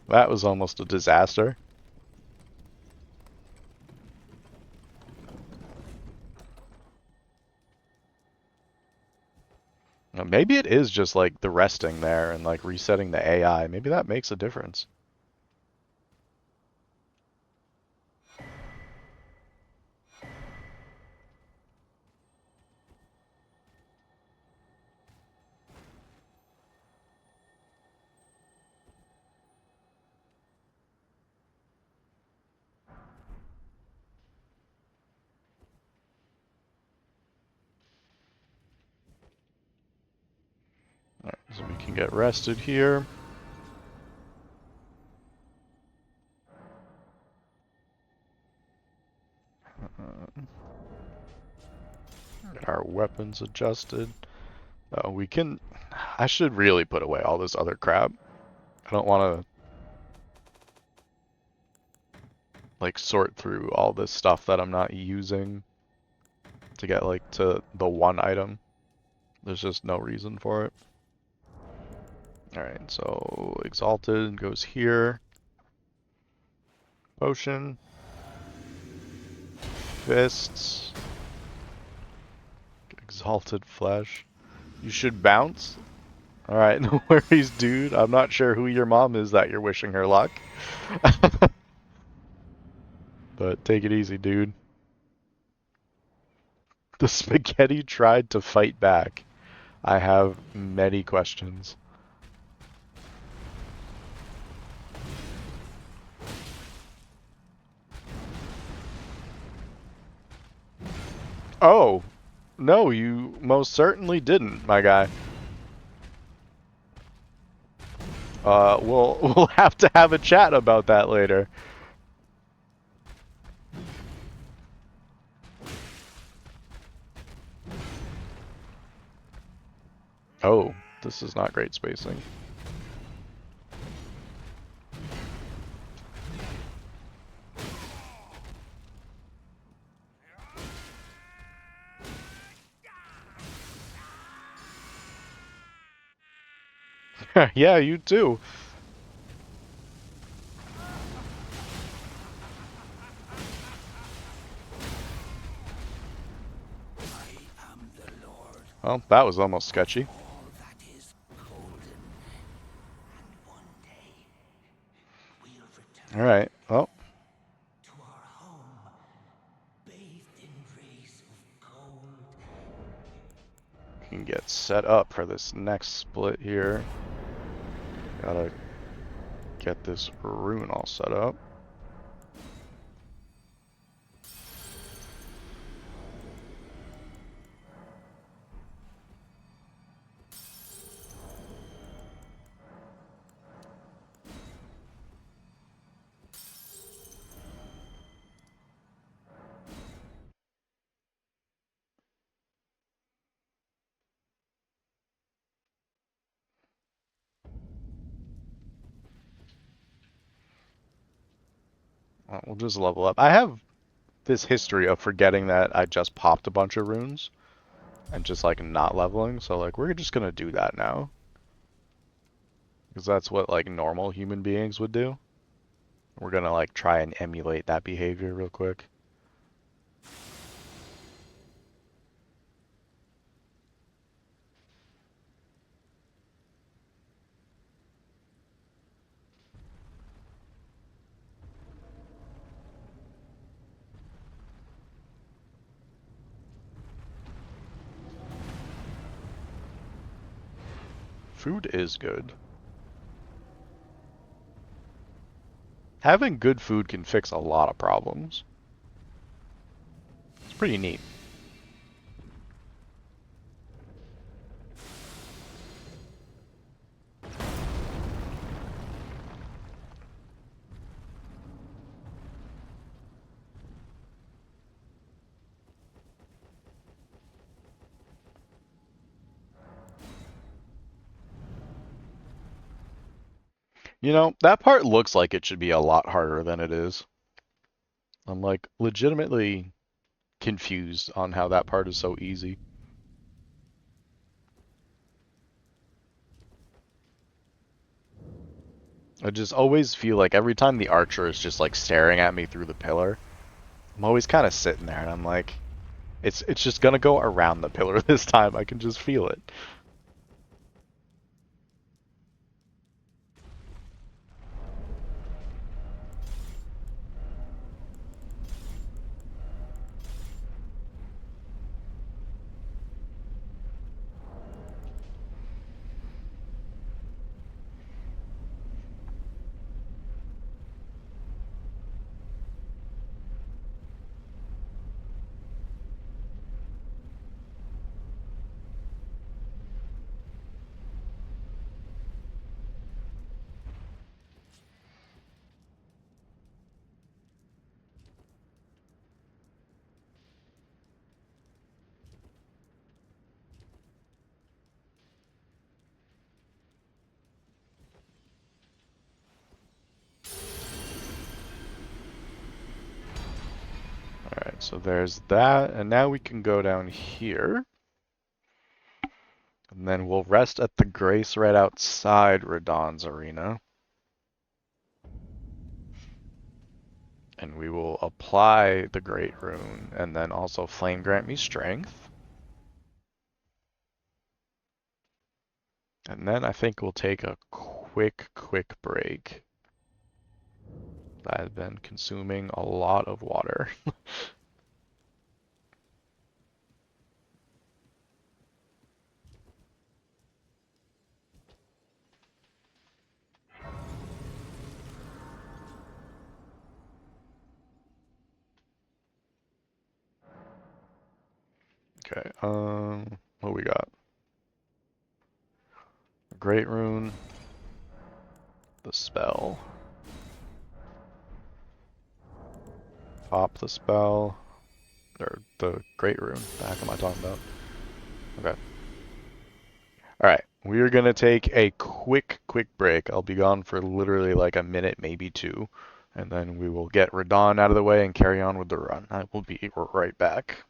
That was almost a disaster. Maybe it is just like the resting there and like resetting the AI. Maybe that makes a difference. Alright, so we can get rested here. Get our weapons adjusted. We can... I should really put away all this other crap. I don't want to like sort through all this stuff that I'm not using to get like to the one item. There's just no reason for it. Alright, so Exalted goes here. Potion. Fists. Exalted Flesh. You should bounce. Alright, no worries, dude. I'm not sure who your mom is that you're wishing her luck. But take it easy, dude. The spaghetti tried to fight back. I have many questions. Oh, no, you most certainly didn't, my guy. We'll have to have a chat about that later. Oh, this is not great spacing. Yeah, you too. I am the Lord. Well, that was almost sketchy. All that is golden. And one day we'll return Alright, well, to our home, bathed in rays of gold. we can get set up for this next split here. Gotta get this rune all set up. We'll just level up. I have this history of forgetting that I just popped a bunch of runes and just like not leveling, so like we're just gonna do that now. Because that's what like normal human beings would do. We're gonna like try and emulate that behavior real quick. Food is good. Having good food can fix a lot of problems. It's pretty neat. You know, that part looks like it should be a lot harder than it is. I'm like legitimately confused on how that part is so easy. I just always feel like every time the archer is just like staring at me through the pillar, I'm always kind of sitting there and I'm like, it's just gonna go around the pillar this time. I can just feel it. So there's that, and now we can go down here. And then we'll rest at the Grace right outside Radahn's arena. And we will apply the Great Rune, and then also Flame grant me strength. And then I think we'll take a quick break. I've been consuming a lot of water. Okay, what we got? Great Rune, the spell. Pop the spell, or the Great Rune. The heck am I talking about? Okay. Alright, we are gonna take a quick break. I'll be gone for literally like a minute, maybe two. And then we will get Radahn out of the way and carry on with the run. I will be right back.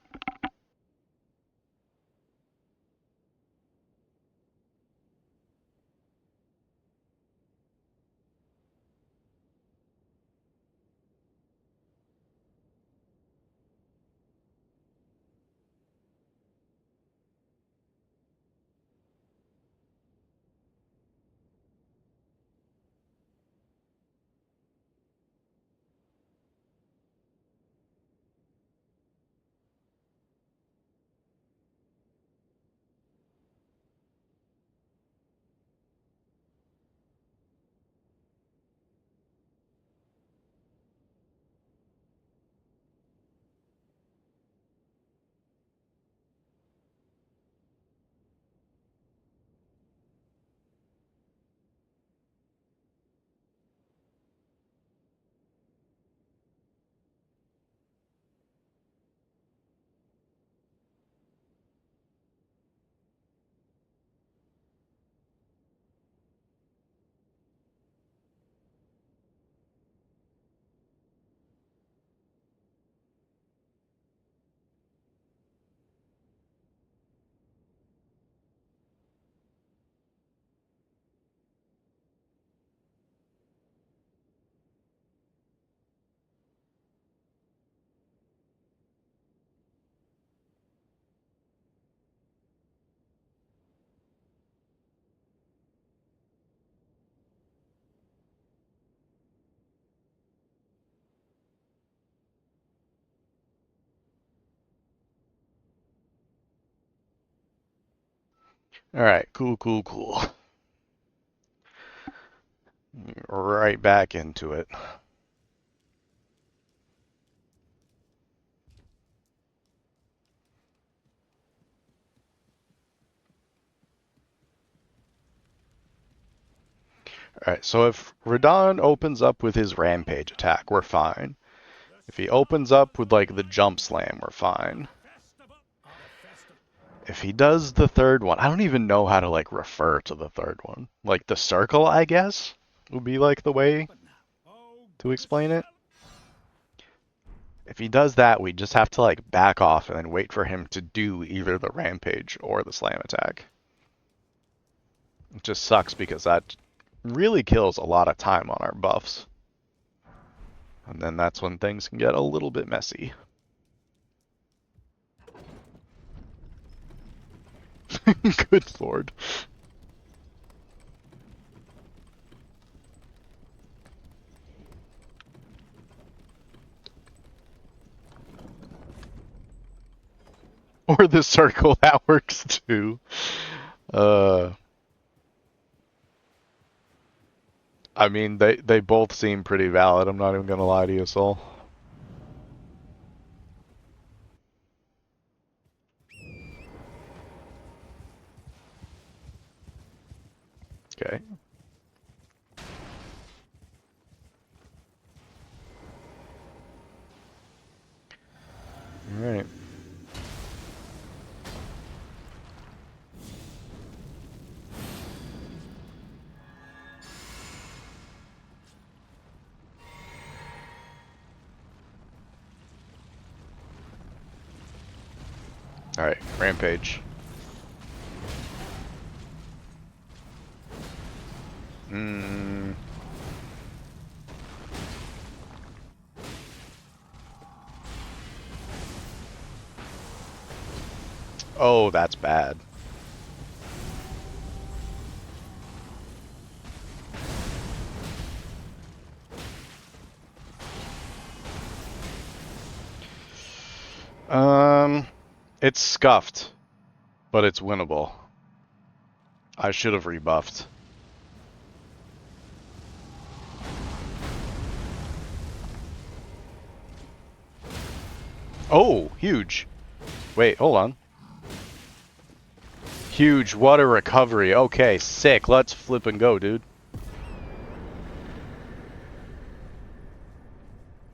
Alright, cool. Right back into it. Alright, so if Radahn opens up with his rampage attack, we're fine. If he opens up with like the jump slam, we're fine. If he does the third one, I don't even know how to like refer to the third one. Like the circle, I guess, would be like the way to explain it. If he does that, we just have to like back off and then wait for him to do either the rampage or the slam attack. It just sucks because that really kills a lot of time on our buffs. And then that's when things can get a little bit messy. Good lord. Or the circle, that works too. I mean, they both seem pretty valid. I'm not even gonna lie to you, Soul. Okay. Alright. Alright, rampage. Hmm. Oh, that's bad. It's scuffed, but it's winnable. I should have rebuffed. Oh, huge. Wait, hold on. Huge, what a recovery. Okay, sick. Let's flip and go, dude.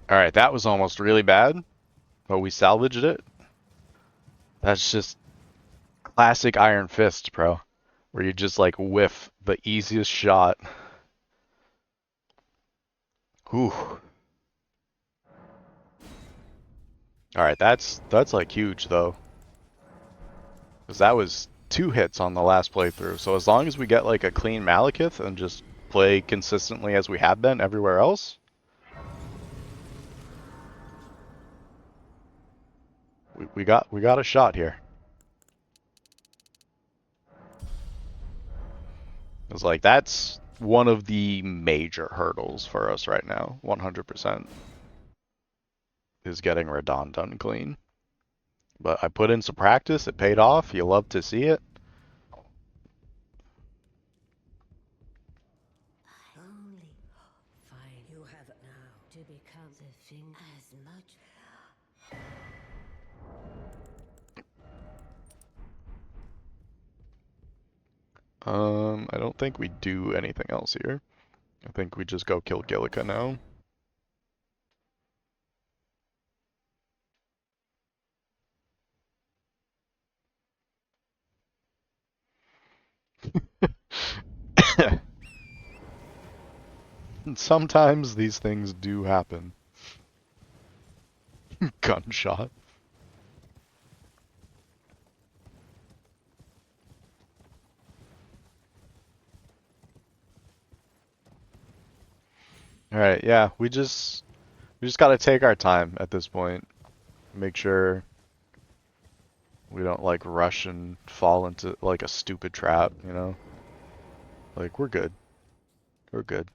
Alright, that was almost really bad, but we salvaged it. That's just classic Iron Fist, bro. Where you just like whiff the easiest shot. Whew. Alright, that's like huge though. Because that was 2 hits on the last playthrough. So as long as we get like a clean Malekith and just play consistently as we have been everywhere else, we got a shot here. It's like that's one of the major hurdles for us right now. 100% is getting Radon done clean. But I put in some practice. It paid off. You love to see it. Only fine you have it now to become the thing as much. I don't think we do anything else here. I think we just go kill Gillica now. Sometimes these things do happen. Gunshot. Alright, yeah, we just gotta take our time at this point. Make sure we don't like rush and fall into like a stupid trap, you know? Like we're good. We're good.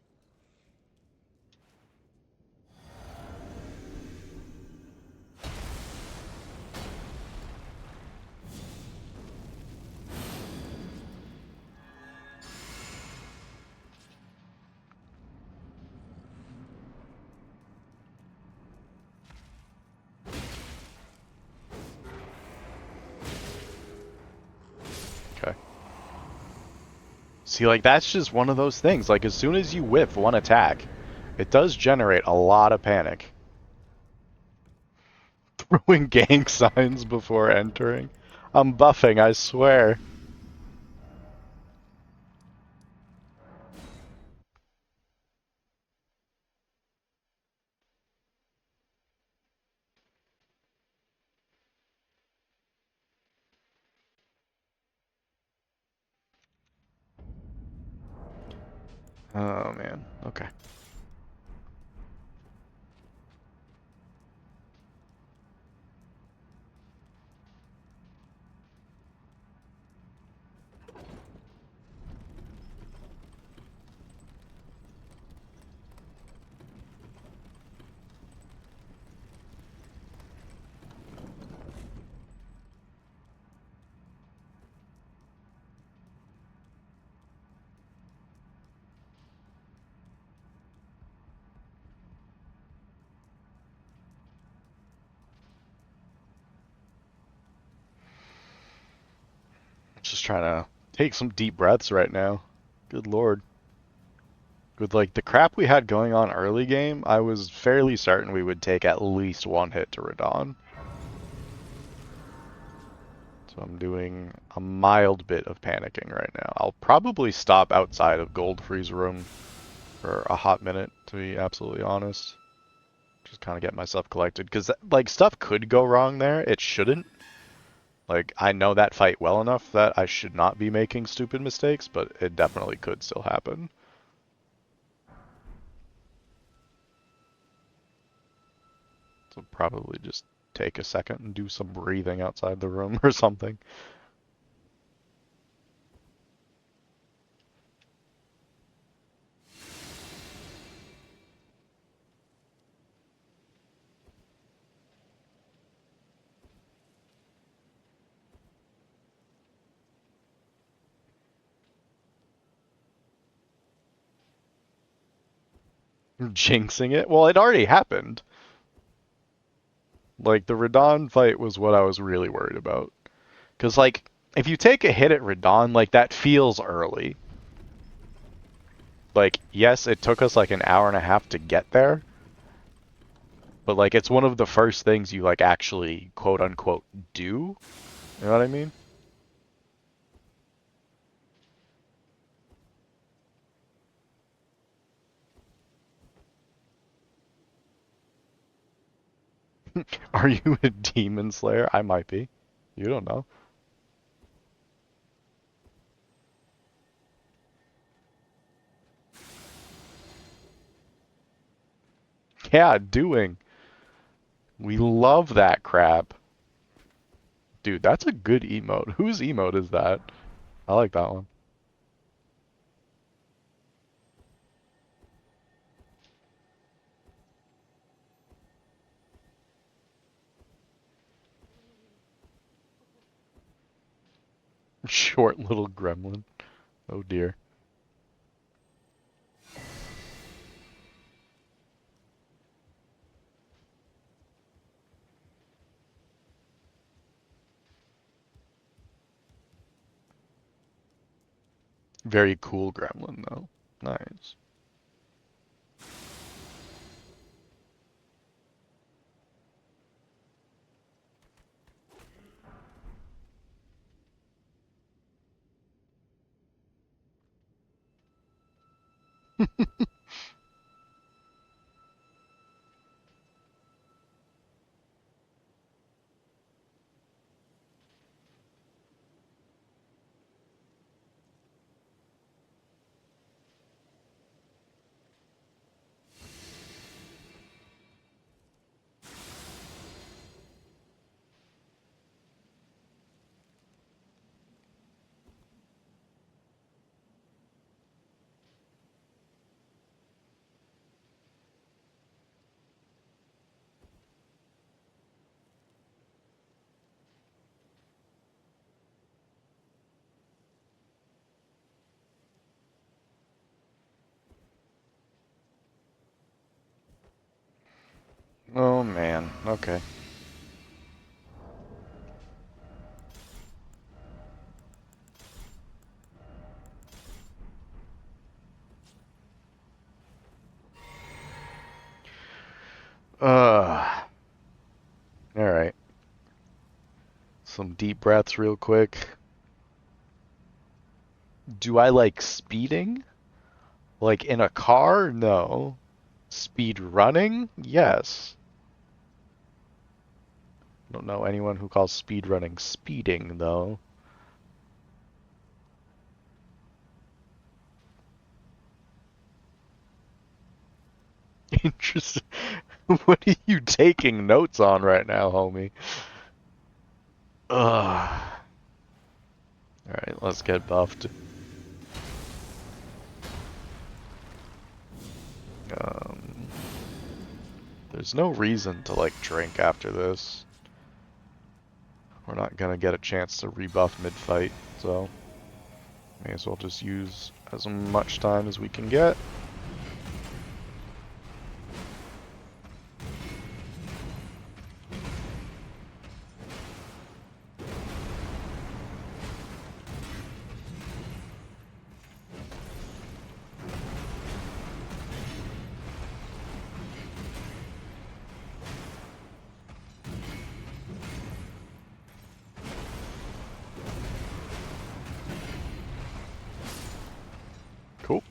Okay. See, like that's just one of those things. Like as soon as you whiff one attack, it does generate a lot of panic. Throwing gang signs before entering. I'm buffing, I swear. Oh man. Okay. Just trying to take some deep breaths right now. Good lord. With like the crap we had going on early game, I was fairly certain we would take at least 1 hit to Radon. So I'm doing a mild bit of panicking right now. I'll probably stop outside of Goldfree's room for a hot minute, to be absolutely honest. Just kind of get myself collected. Because, like, stuff could go wrong there. It shouldn't. Like, I know that fight well enough that I should not be making stupid mistakes, but it definitely could still happen. So probably just take a second and do some breathing outside the room or something. Jinxing it? Well, it already happened. Like, the Radon fight was what I was really worried about. Because, like, if you take a hit at Radon, like, that feels early. Like, yes, it took us like an hour and a half to get there, but like, it's one of the first things you like actually quote unquote do. You know what I mean? Are you a demon slayer? I might be. You don't know. Yeah, doing. We love that crap. Dude, that's a good emote. Whose emote is that? I like that one. Short little gremlin. Oh dear. Very cool gremlin though. Nice. Oh man. Okay. Alright. Some deep breaths real quick. Do I like speeding? Like in a car? No. Speed running? Yes. Don't know anyone who calls speed running speeding, though. Interesting. What are you taking notes on right now, homie? Ugh. Alright, let's get buffed. Um, there's no reason to, like, drink after this. We're not gonna get a chance to rebuff mid-fight, so may as well just use as much time as we can get. Cool.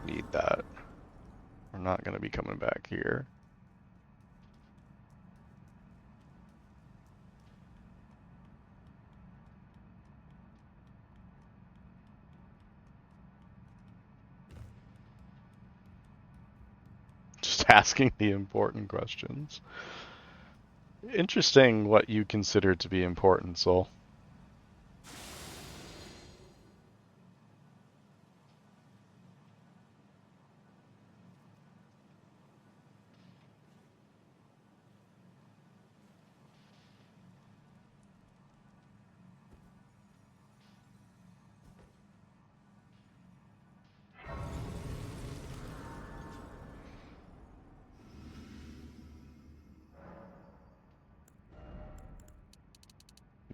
need that. We're not going to be coming back here. Just asking the important questions. Interesting what you consider to be important, Soul.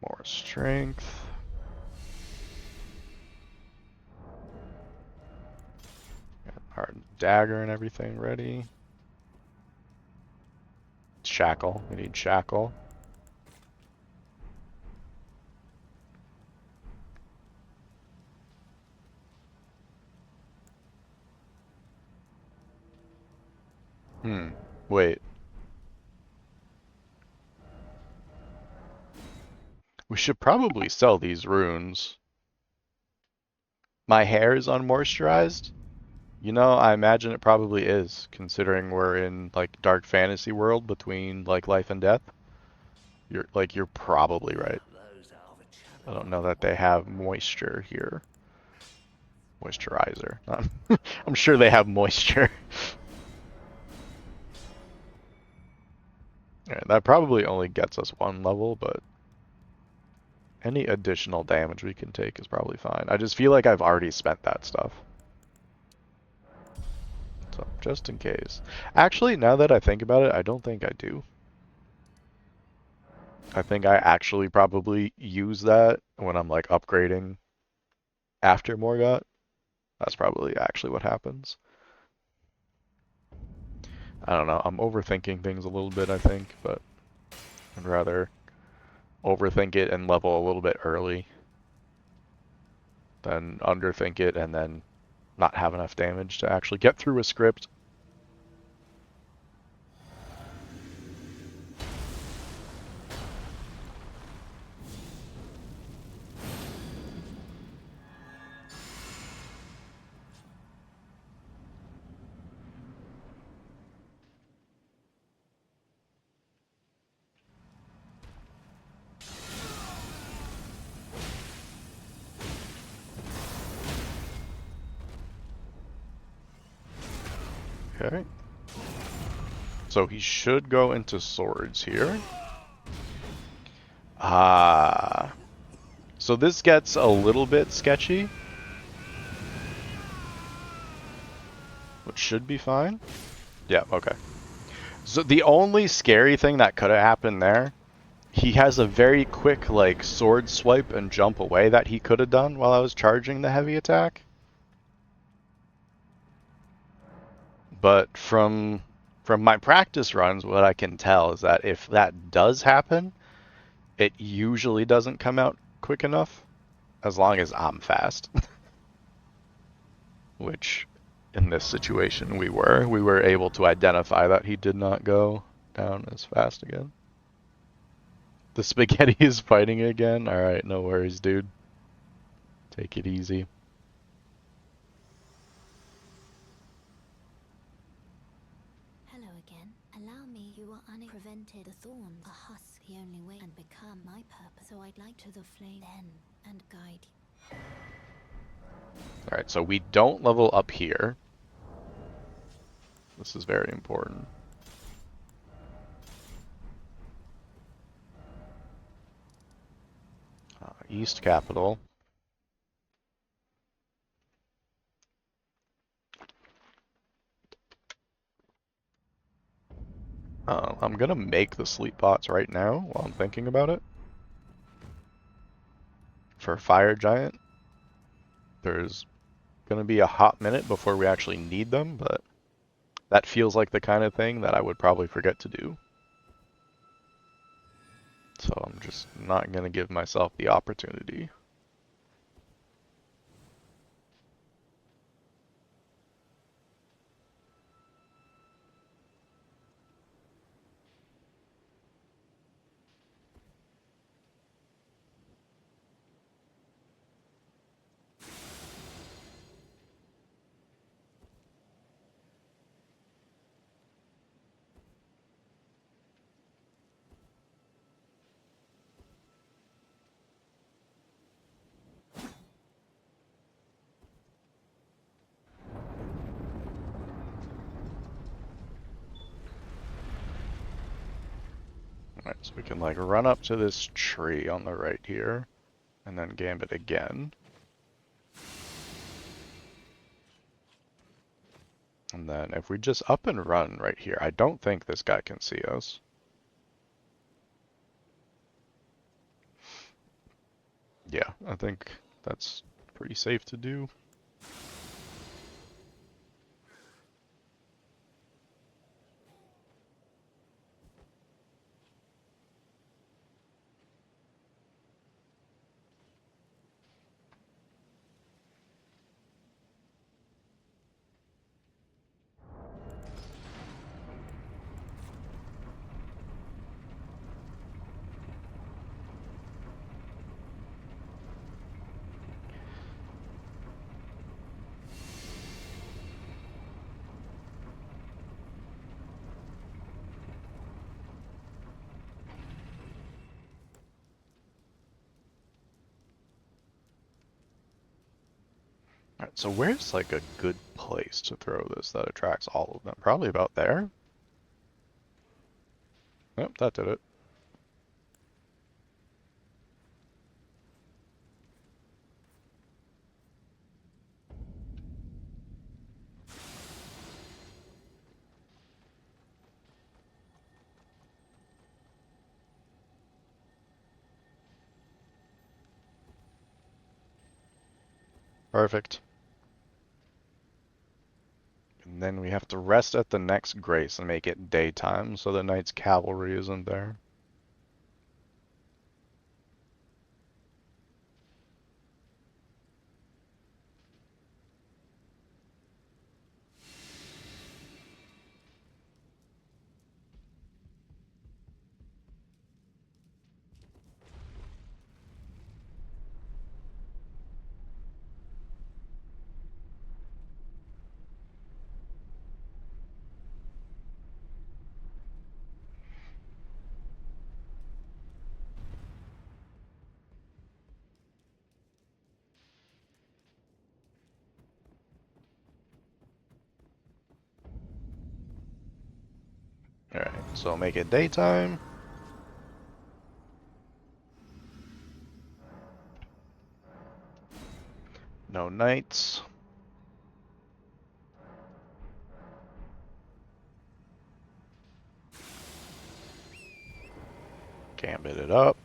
More strength. Got our dagger and everything ready. Shackle. We need shackle. Wait. We should probably sell these runes. My hair is unmoisturized. You know, I imagine it probably is, considering we're in like dark fantasy world between like life and death. You're probably right. Those are the I don't challenge. know that they have moisture here. Moisturizer. I'm sure they have moisture. Yeah, that probably only gets us one level, but any additional damage we can take is probably fine. I just feel like I've already spent that stuff. So, just in case. Actually, now that I think about it, I don't think I do. I think I actually probably use that when I'm like upgrading after Morgott. That's probably actually what happens. I don't know. I'm overthinking things a little bit, I think, but I'd rather overthink it and level a little bit early than underthink it and then not have enough damage to actually get through a script. Okay. So he should go into swords here. Ah. So this gets a little bit sketchy. Which should be fine. Yeah, okay. So the only scary thing that could have happened there, he has a very quick like sword swipe and jump away that he could have done while I was charging the heavy attack. But from my practice runs, what I can tell is that if that does happen, it usually doesn't come out quick enough, as long as I'm fast. Which, in this situation, we were. We were able to identify that he did not go down as fast again. The spaghetti is fighting again? Alright, no worries, dude. Take it easy. Hello again. Allow me, you are unprevented. The thorns are husk the only way and become my purpose. So I'd like to the flame then and guide you. Alright, so we don't level up here. This is very important. East Capital. I'm gonna make the sleep pots right now while I'm thinking about it. For Fire Giant. There's gonna be a hot minute before we actually need them, but that feels like the kind of thing that I would probably forget to do. So I'm just not gonna give myself the opportunity. Alright, so we can like run up to this tree on the right here, and then gambit again. And then if we just up and run right here, I don't think this guy can see us. Yeah, I think that's pretty safe to do. Alright, so where's like a good place to throw this that attracts all of them? Probably about there? Yep, that did it. Perfect. And then we have to rest at the next grace and make it daytime so the knight's cavalry isn't there. Alright, so make it daytime. No knights. Gambit it up.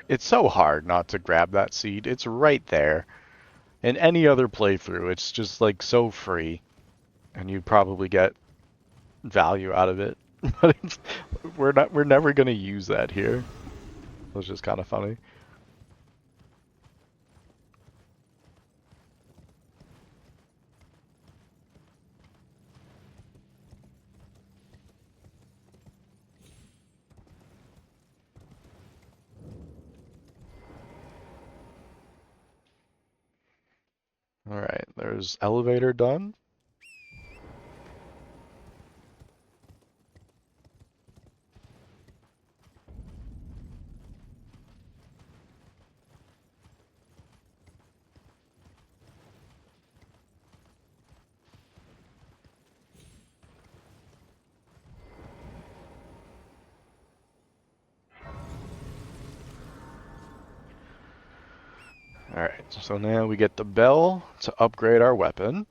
It's so hard not to grab that seed. It's right there. In any other playthrough, it's just like so free, and you'd probably get value out of it. But we're never gonna use that here. It's just kind of funny. Alright, there's elevator done. Alright, so now we get the bell to upgrade our weapon.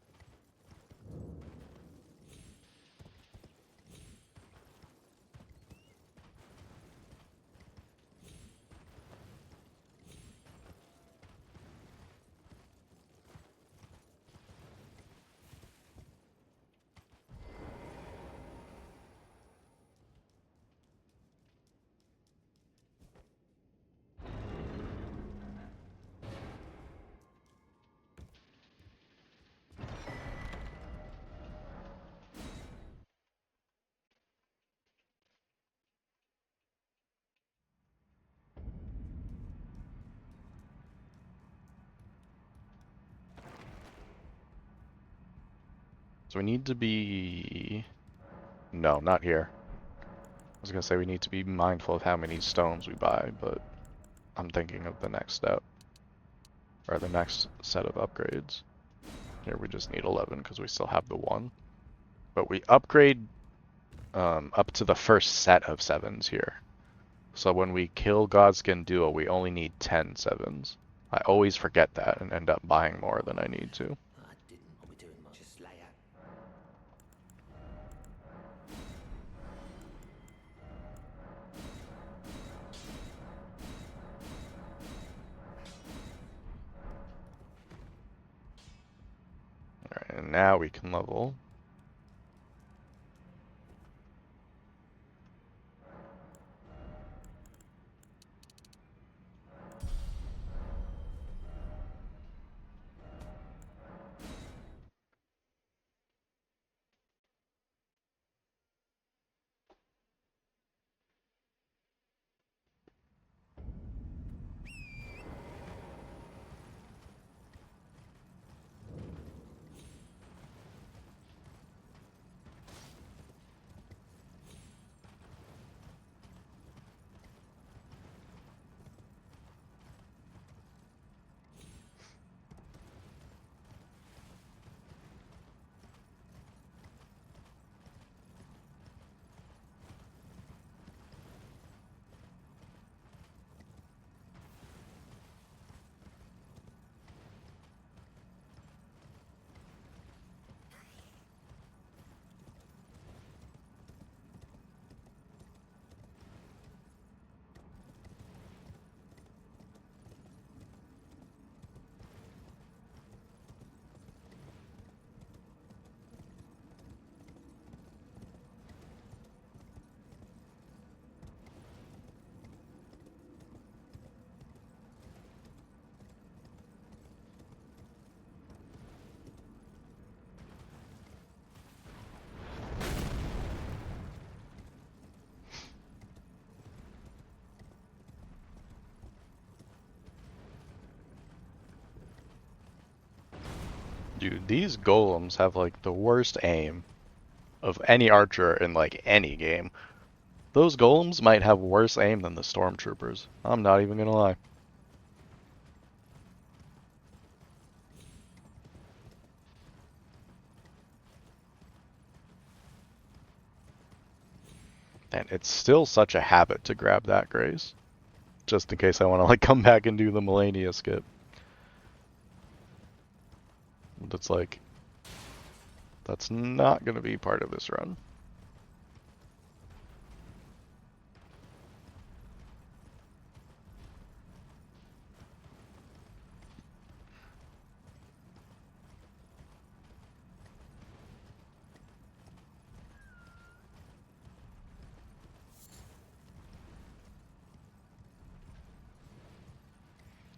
So we need to be... No, not here. I was gonna say we need to be mindful of how many stones we buy, but I'm thinking of the next step. Or the next set of upgrades. Here we just need 11 because we still have the 1. But we upgrade up to the first set of 7s here. So when we kill Godskin Duo, we only need 10 7s. I always forget that and end up buying more than I need to. I didn't. What we doing, Mum? Just lay out. Alright, and now we can level. Dude, these golems have like the worst aim of any archer in like any game. Those golems might have worse aim than the stormtroopers. I'm not even gonna lie. And it's still such a habit to grab that grace. Just in case I want to like come back and do the Melania skip. But it's like, that's not gonna be part of this run.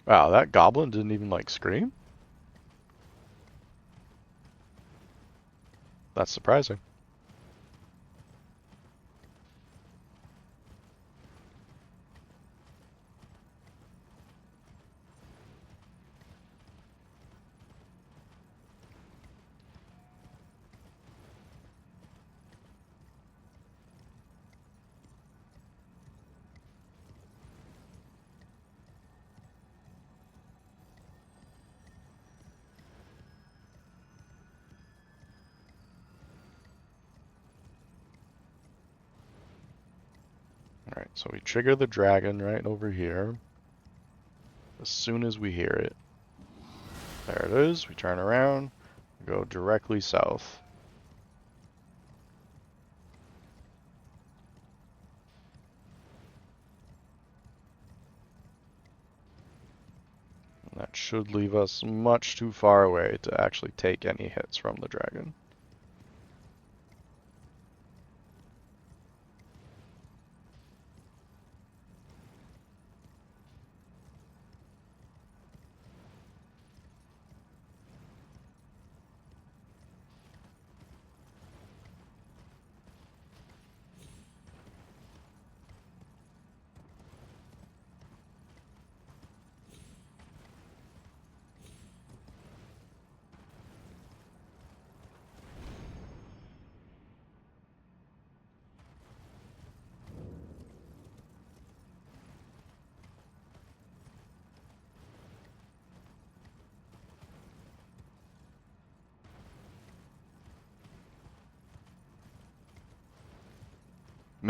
Wow, that goblin didn't even like scream? That's surprising. Alright, so we trigger the dragon right over here. As soon as we hear it. There it is, we turn around, go directly south. And that should leave us much too far away to actually take any hits from the dragon.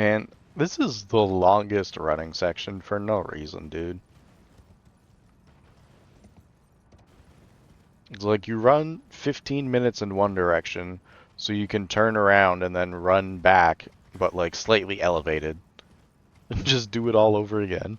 Man, this is the longest running section for no reason, dude. It's like you run 15 minutes in one direction, so you can turn around and then run back, but like slightly elevated. And just do it all over again.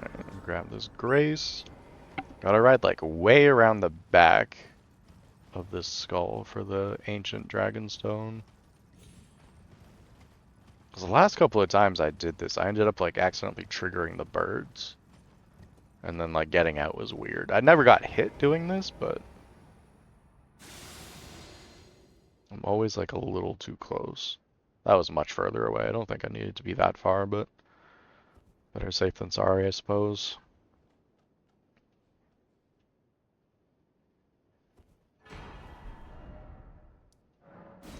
Alright, grab this Grace. Gotta ride like way around the back of this skull for the ancient Dragonstone. Because the last couple of times I did this, I ended up like accidentally triggering the birds. And then like getting out was weird. I never got hit doing this, but I'm always like a little too close. That was much further away. I don't think I needed to be that far, but better safe than sorry, I suppose.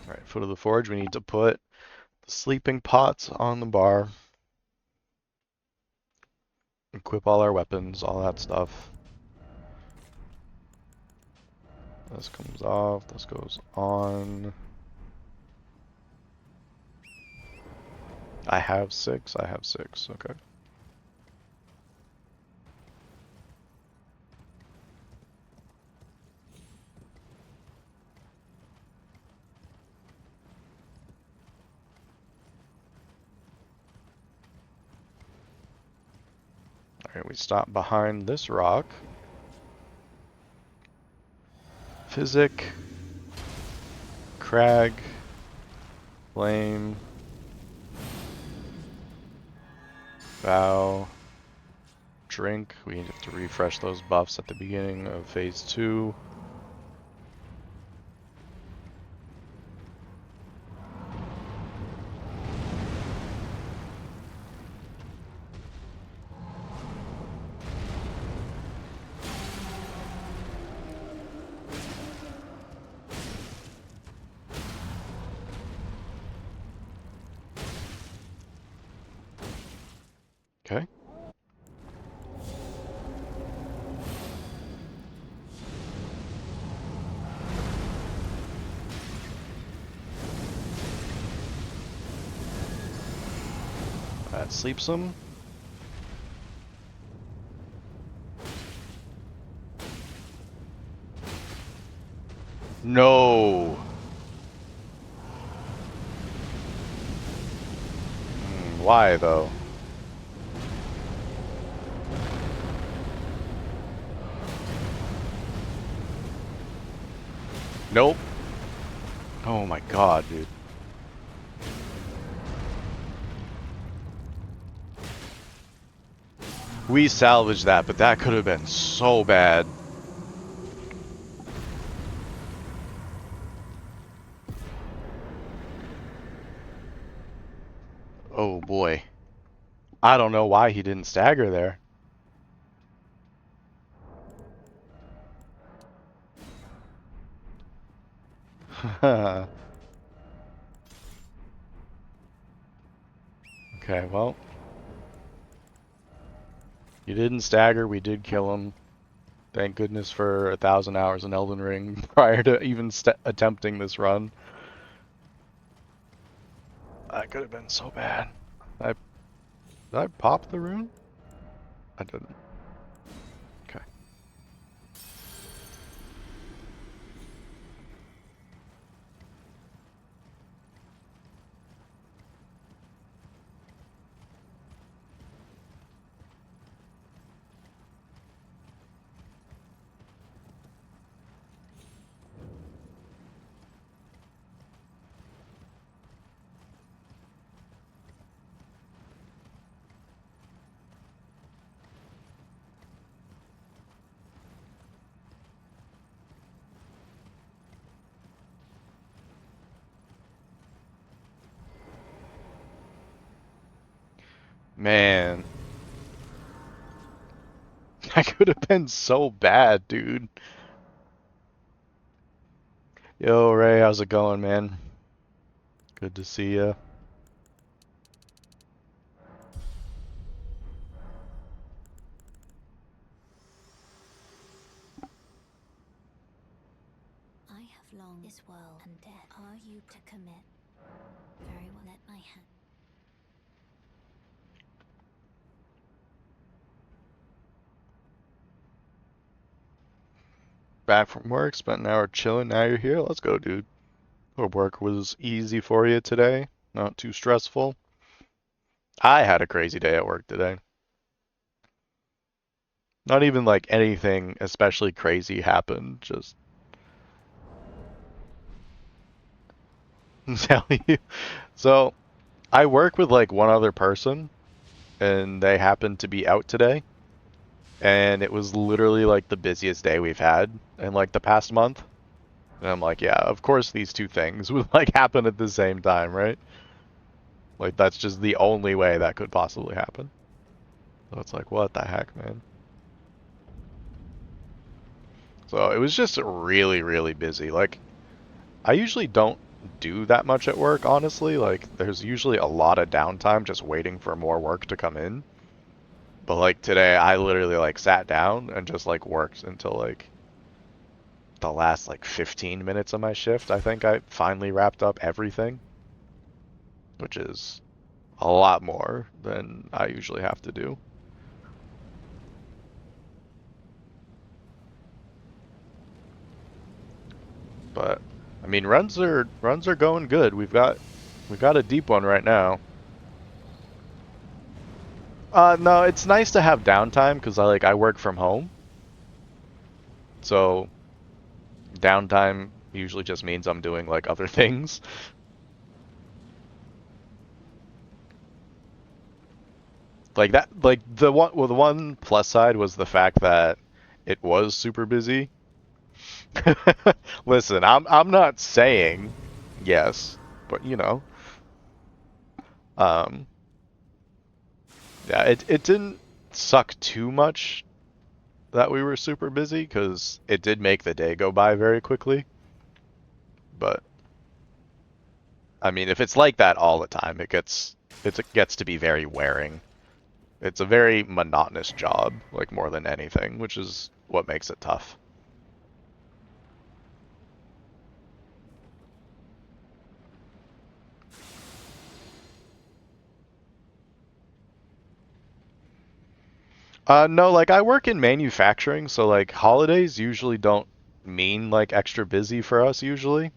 Alright, foot of the forge, we need to put the sleeping pots on the bar. Equip all our weapons, all that stuff. This comes off, this goes on. I have 6, okay. Alright, we stop behind this rock. Physic. Crag. Flame. Vow. Drink. We have to refresh those buffs at the beginning of phase 2. Okay. That sleeps him. No. Why though? Nope. Oh my god, dude. We salvaged that, but that could have been so bad. Oh boy. I don't know why he didn't stagger there. Okay, well. You didn't stagger, we did kill him. Thank goodness for 1,000 hours in Elden Ring prior to even attempting this run. That could have been so bad. Did I pop the rune? I didn't. Okay. Man, that could have been so bad, dude. Yo, Ray, how's it going, man? Good to see ya. I have long this world and death. Are you to commit? Very well, let my hand. Back from work, spent an hour chilling, now you're here. Let's go, dude. Hope work was easy for you today. Not too stressful. I had a crazy day at work today. Not even like anything especially crazy happened, just tell you. So, I work with like one other person, and they happened to be out today, and it was literally like the busiest day we've had in like the past month. And I'm like, yeah, of course these two things would like happen at the same time, right? Like that's just the only way that could possibly happen. So it's like, what the heck, man? So it was just really, really busy. Like, I usually don't do that much at work, honestly. Like, there's usually a lot of downtime just waiting for more work to come in. But like today, I literally like sat down and just like worked until like the last like 15 minutes of my shift. I think I finally wrapped up everything, which is a lot more than I usually have to do. But I mean, runs are going good. We've got a deep one right now. No, it's nice to have downtime because I work from home, so downtime usually just means I'm doing like other things. Like that, like the one plus side was the fact that it was super busy. Listen, I'm not saying yes, but um, yeah, it didn't suck too much that we were super busy because it did make the day go by very quickly. But I mean, if it's like that all the time, it gets to be very wearing. It's a very monotonous job, like more than anything, which is what makes it tough. No, like I work in manufacturing, so like holidays usually don't mean like extra busy for us usually.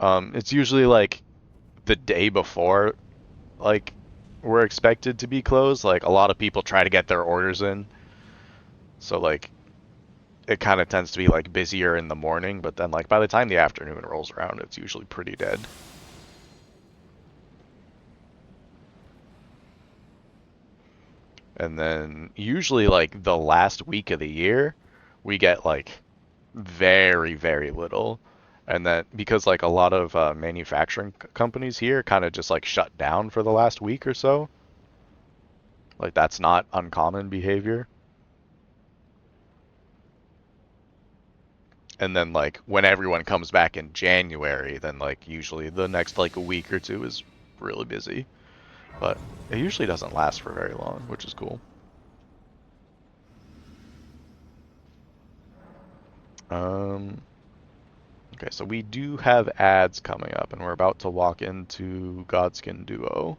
It's usually like the day before like we're expected to be closed. Like a lot of people try to get their orders in. So like it kind of tends to be like busier in the morning, but then like by the time the afternoon rolls around, it's usually pretty dead. And then usually like the last week of the year, we get like very, very little. And then because like a lot of manufacturing companies here kind of just like shut down for the last week or so, like that's not uncommon behavior. And then like when everyone comes back in January, then like usually the next like a week or two is really busy. But it usually doesn't last for very long, which is cool. Um, okay, so we do have ads coming up, and we're about to walk into Godskin Duo.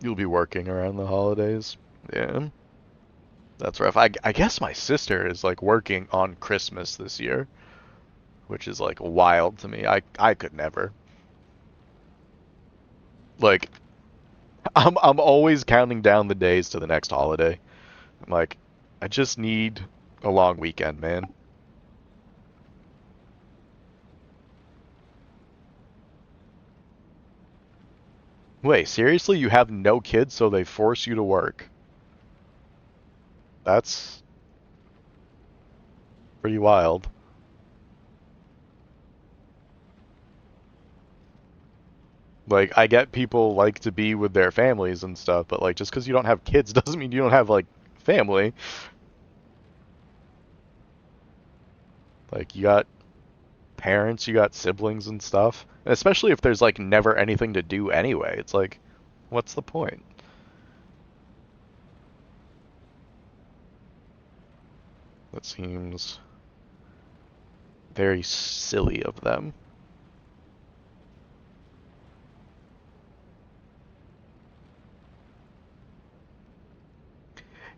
You'll be working around the holidays. Yeah. That's rough. I guess my sister is like working on Christmas this year, which is like wild to me. I could never. Like I'm always counting down the days to the next holiday. I'm like, I just need a long weekend, man. Wait, seriously? You have no kids, so they force you to work? That's pretty wild. Like, I get people like to be with their families and stuff, but like, just because you don't have kids doesn't mean you don't have like family. Like, you got parents, you got siblings and stuff. And especially if there's like never anything to do anyway. It's like, what's the point? That seems very silly of them.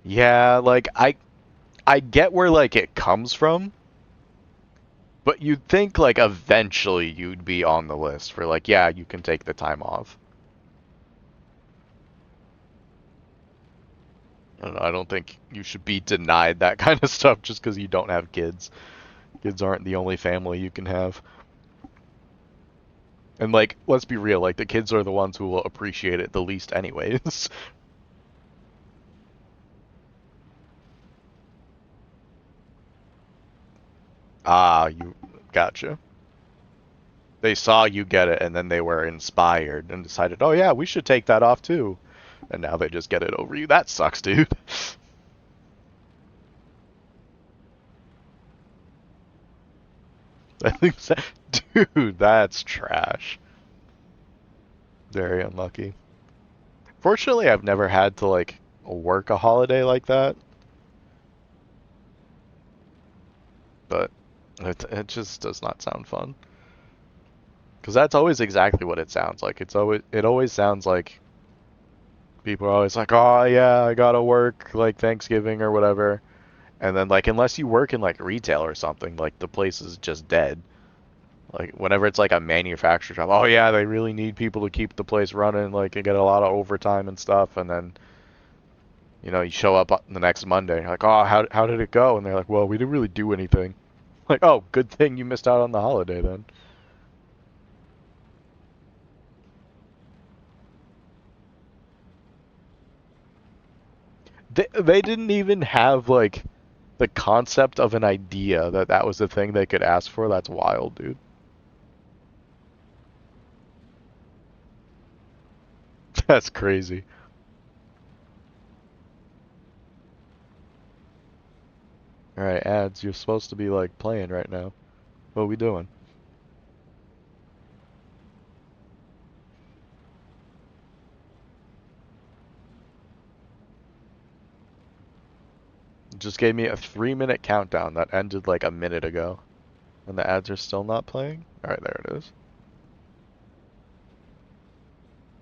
Yeah, like I get where like it comes from, but you'd think like eventually you'd be on the list for like, yeah, you can take the time off. I don't know, I don't think you should be denied that kind of stuff just because you don't have kids. Kids aren't the only family you can have. And like, let's be real, like the kids are the ones who will appreciate it the least anyways. Ah, you gotcha. They saw you get it and then they were inspired and decided, "Oh yeah, we should take that off too." And now they just get it over you. That sucks, dude. I think dude, that's trash. Very unlucky. Fortunately, I've never had to like work a holiday like that, but it just does not sound fun. Because that's always exactly what it sounds like. It always sounds like people are always like, "Oh yeah, I gotta work like Thanksgiving or whatever," and then like unless you work in like retail or something, like the place is just dead. Like whenever it's like a manufacturer job, oh yeah, they really need people to keep the place running, like and get a lot of overtime and stuff, and then you show up the next Monday, you're like, oh, how did it go? And they're like, well, we didn't really do anything. Like, oh, good thing you missed out on the holiday then. They didn't even have like the concept of an idea that that was the thing they could ask for. That's wild, dude. That's crazy. All right, ads, you're supposed to be like playing right now. What are we doing? It just gave me a 3-minute countdown that ended like a minute ago. And the ads are still not playing? Alright, there it is.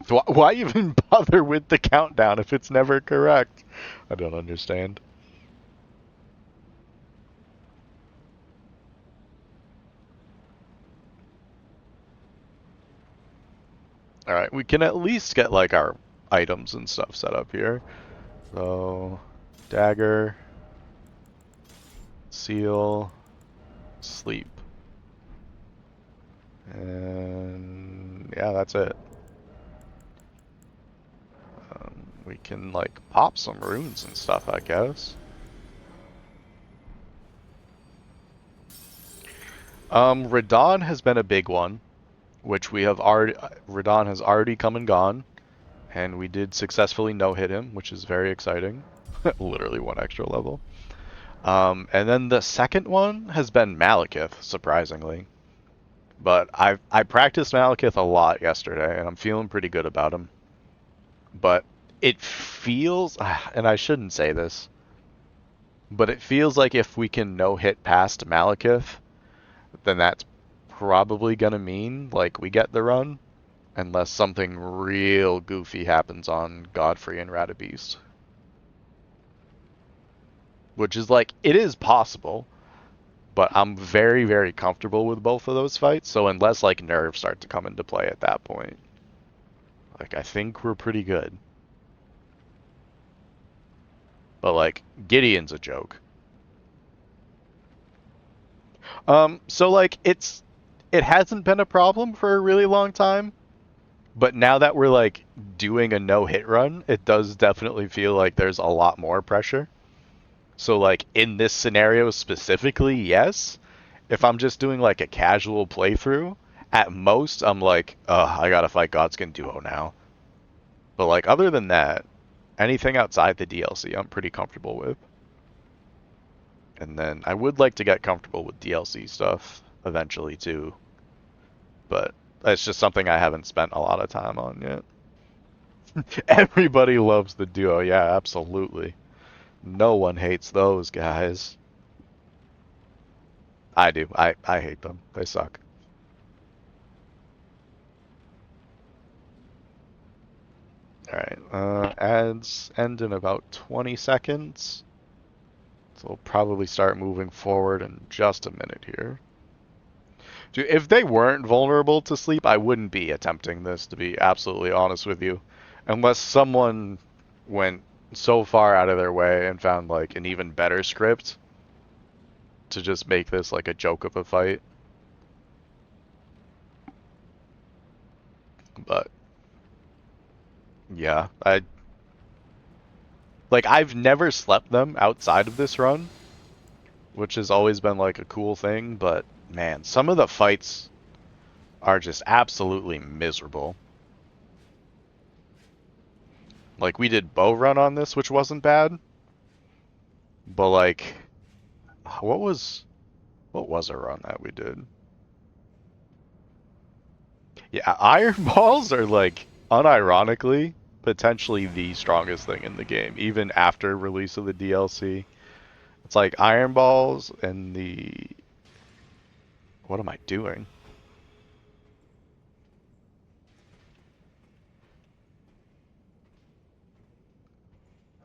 So why even bother with the countdown if it's never correct? I don't understand. Alright, we can at least get like our items and stuff set up here. So, dagger, seal, sleep. And yeah, that's it. We can like pop some runes and stuff, I guess. Radon has been a big one, which we have already. Radon has already come and gone, and we did successfully no-hit him, which is very exciting. Literally one extra level. And then the second one has been Malekith, surprisingly. But I practiced Malekith a lot yesterday, and I'm feeling pretty good about him. But it feels, and I shouldn't say this, but it feels like if we can no-hit past Malekith, then that's probably gonna mean like we get the run. Unless something real goofy happens on Godfrey and Radabeast. Which is like, it is possible, but I'm very, very comfortable with both of those fights, so unless like nerves start to come into play at that point, like I think we're pretty good. But like, Gideon's a joke. So like it hasn't been a problem for a really long time, but now that we're like doing a no-hit run, it does definitely feel like there's a lot more pressure. So like in this scenario specifically, yes. If I'm just doing like a casual playthrough, at most I'm like, I gotta fight Godskin Duo now. But like other than that, anything outside the DLC I'm pretty comfortable with. And then I would like to get comfortable with DLC stuff eventually too. But it's just something I haven't spent a lot of time on yet. Everybody loves the duo, yeah, absolutely. No one hates those guys. I do. I hate them. They suck. Alright, ads end in about 20 seconds. So we'll probably start moving forward in just a minute here. Dude, if they weren't vulnerable to sleep, I wouldn't be attempting this, to be absolutely honest with you. Unless someone went so far out of their way and found like an even better script to just make this like a joke of a fight. But yeah, I've never slept them outside of this run, which has always been like a cool thing, but man, some of the fights are just absolutely miserable. Like we did bow run on this, which wasn't bad, but like what was a run that we did? Yeah, iron balls are like unironically potentially the strongest thing in the game, even after release of the DLC. It's like iron balls and the what am I doing?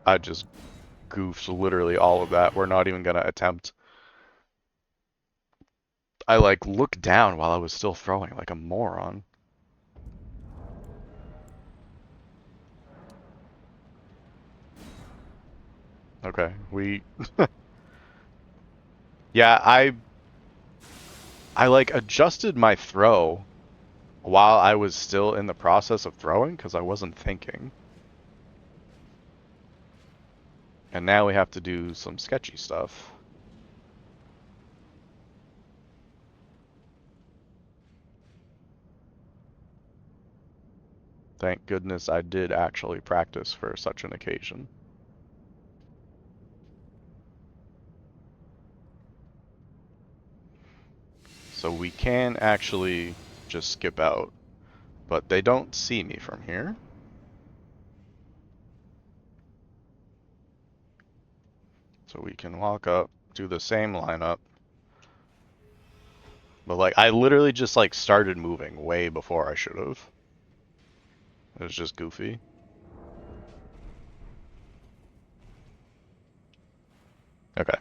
I just goofed literally all of that. We're not even gonna attempt. I like looked down while I was still throwing like a moron. Okay, yeah, I like adjusted my throw while I was still in the process of throwing because I wasn't thinking. And now we have to do some sketchy stuff. Thank goodness I did actually practice for such an occasion. So we can actually just skip out, but they don't see me from here. So we can walk up, do the same lineup. But like, I literally just like started moving way before I should have. It was just goofy. Okay.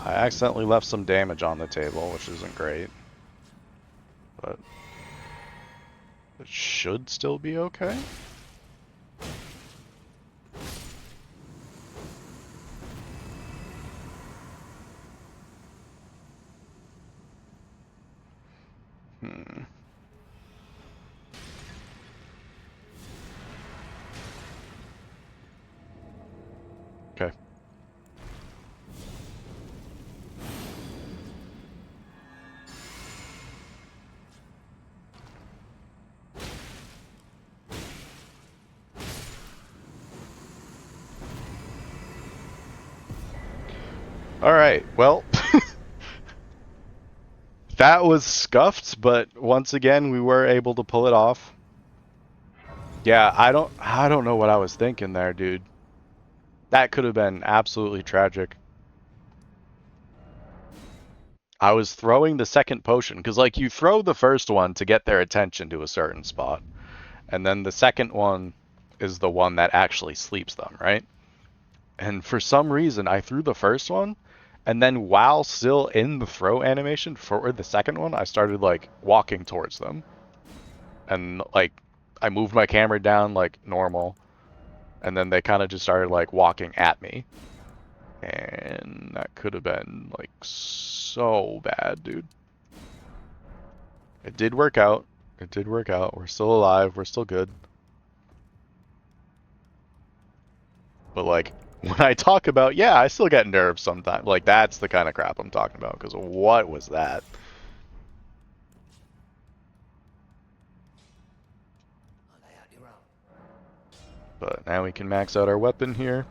I accidentally left some damage on the table, which isn't great. But it should still be okay. Hmm. Okay. All right. Well, that was scuffed, but once again, we were able to pull it off. Yeah, I don't know what I was thinking there, dude. That could have been absolutely tragic. I was throwing the second potion because like you throw the first one to get their attention to a certain spot, and then the second one is the one that actually sleeps them, right? And for some reason, I threw the first one, and then while still in the throw animation for the second one, I started like walking towards them, and like I moved my camera down like normal, and then they kind of just started like walking at me, and that could have been like so bad, dude. It did work out. It did work out. We're still alive. We're still good. But like when I talk about, yeah, I still get nerves sometimes. Like that's the kind of crap I'm talking about. Because what was that? I'll lay out your own. But now we can max out our weapon here.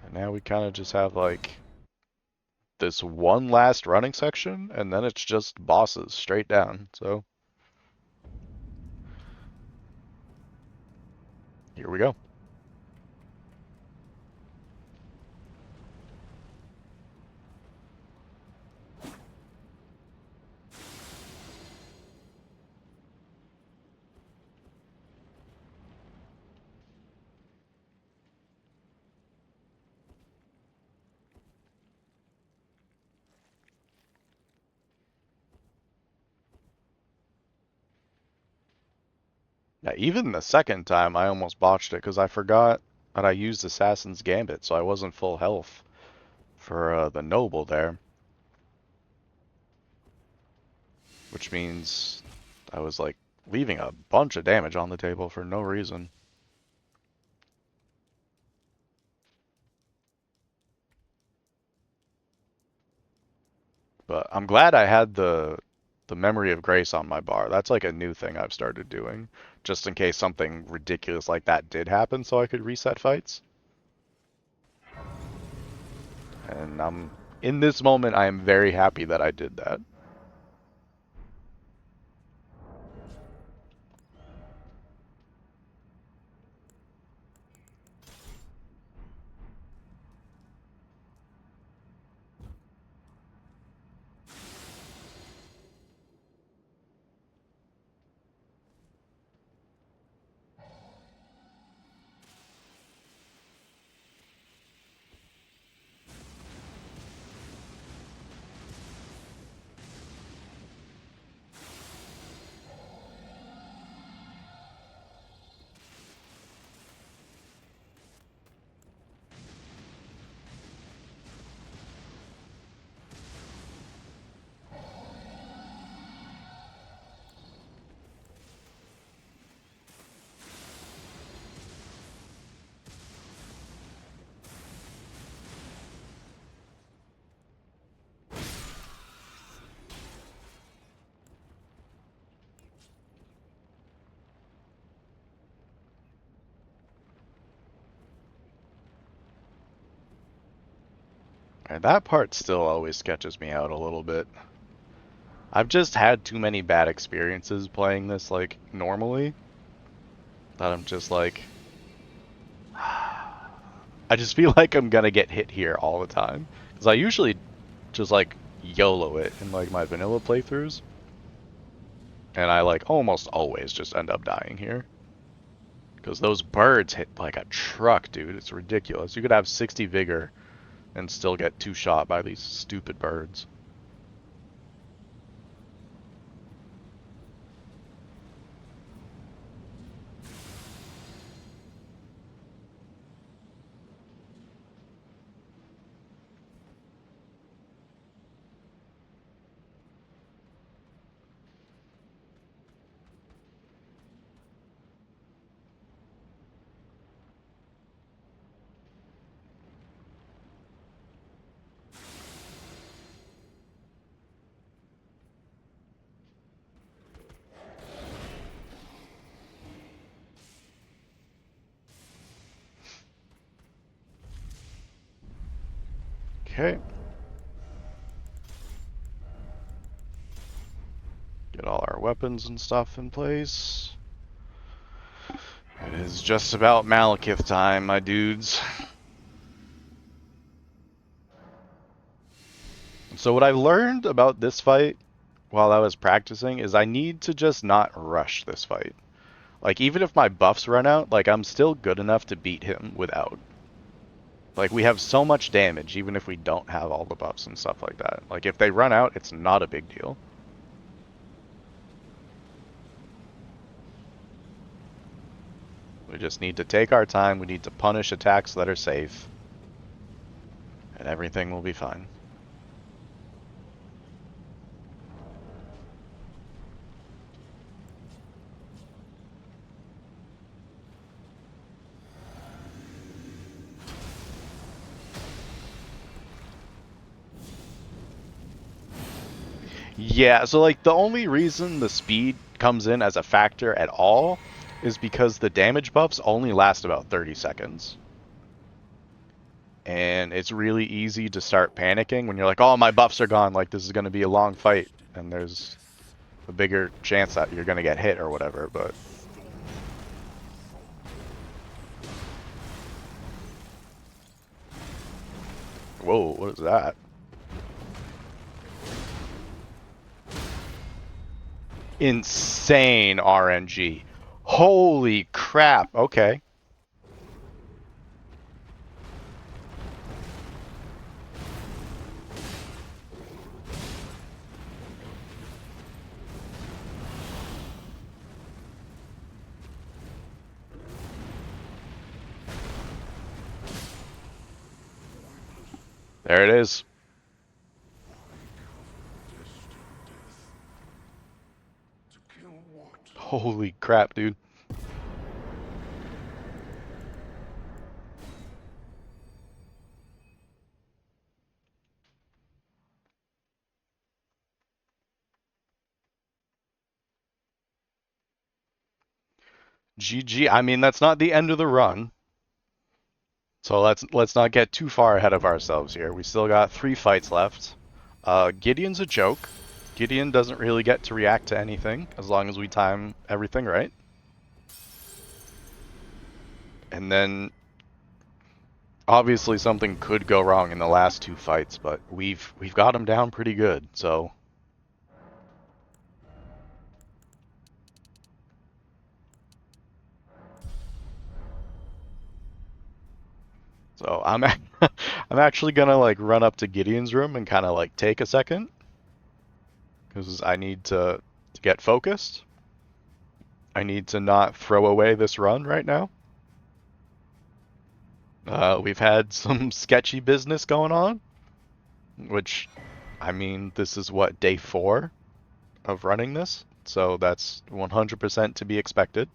And now we kind of just have like this one last running section, and then it's just bosses straight down. So here we go. Yeah, even the second time I almost botched it because I forgot that I used Assassin's Gambit, so I wasn't full health for the noble there, which means I was like leaving a bunch of damage on the table for no reason. But I'm glad I had the memory of grace on my bar. That's like a new thing I've started doing, just in case something ridiculous like that did happen, so I could reset fights. And I'm in this moment, I am very happy that I did that. And that part still always sketches me out a little bit. I've just had too many bad experiences playing this like normally that I'm just like I just feel like I'm gonna get hit here all the time. Because I usually just like YOLO it in like my vanilla playthroughs. And I like almost always just end up dying here. Because those birds hit like a truck, dude. It's ridiculous. You could have 60 vigor and still get two shot by these stupid birds. Okay. Get all our weapons and stuff in place. It is just about Malekith time, my dudes. So what I've learned about this fight while I was practicing is I need to just not rush this fight. Like, even if my buffs run out, like, I'm still good enough to beat him without. Like, we have so much damage, even if we don't have all the buffs and stuff like that. Like, if they run out, it's not a big deal. We just need to take our time, we need to punish attacks that are safe, and everything will be fine. Yeah, so like the only reason the speed comes in as a factor at all is because the damage buffs only last about 30 seconds. And it's really easy to start panicking when you're like, oh, my buffs are gone, like this is going to be a long fight, and there's a bigger chance that you're going to get hit or whatever, but... Whoa, what is that? Insane RNG. Holy crap, okay. There it is. Holy crap, dude. GG. I mean, that's not the end of the run. So let's not get too far ahead of ourselves here. We still got 3 fights left. Gideon's a joke. Gideon doesn't really get to react to anything as long as we time everything right. And then obviously something could go wrong in the last 2 fights, but we've got him down pretty good. So I'm I'm actually gonna like run up to Gideon's room and kind of like take a second because I need to get focused. I need to not throw away this run right now. We've had some sketchy business going on, which, I mean, this is what, day 4 of running this? So that's 100% to be expected.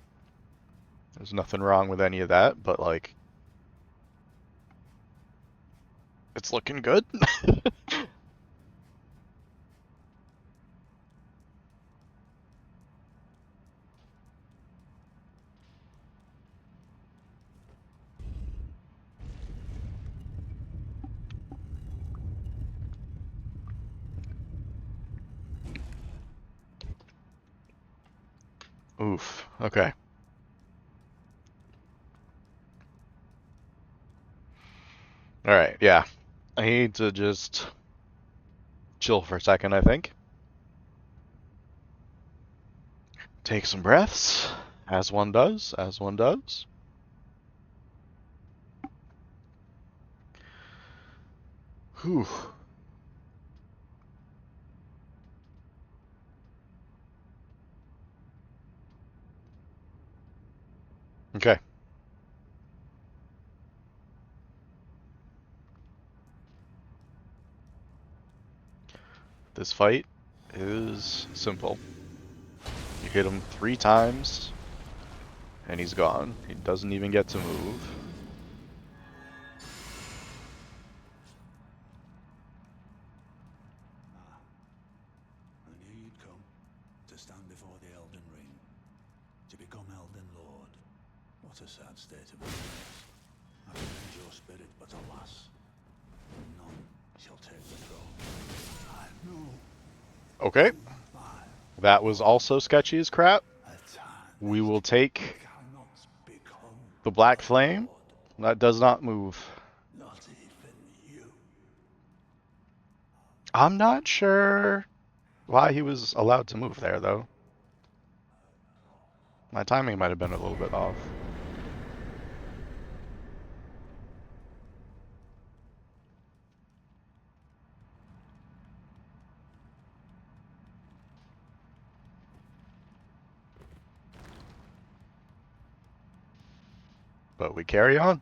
There's nothing wrong with any of that, but like, it's looking good. Oof, okay. Alright, yeah. I need to just chill for a second, I think. Take some breaths, as one does, as one does. Whew. Okay. This fight is simple. You hit him 3 times, and he's gone. He doesn't even get to move. I knew you'd come to stand before the Elden Ring, to become Elden Lord. What a sad state of affairs. I commend your spirit, but alas, none She'll take the throne. I know Okay. That was also sketchy as crap. a time We will take cannot become the Black a Flame. lord. That does not move. Not even you. I'm not sure why he was allowed to move there, though. My timing might have been a little bit off. But we carry on.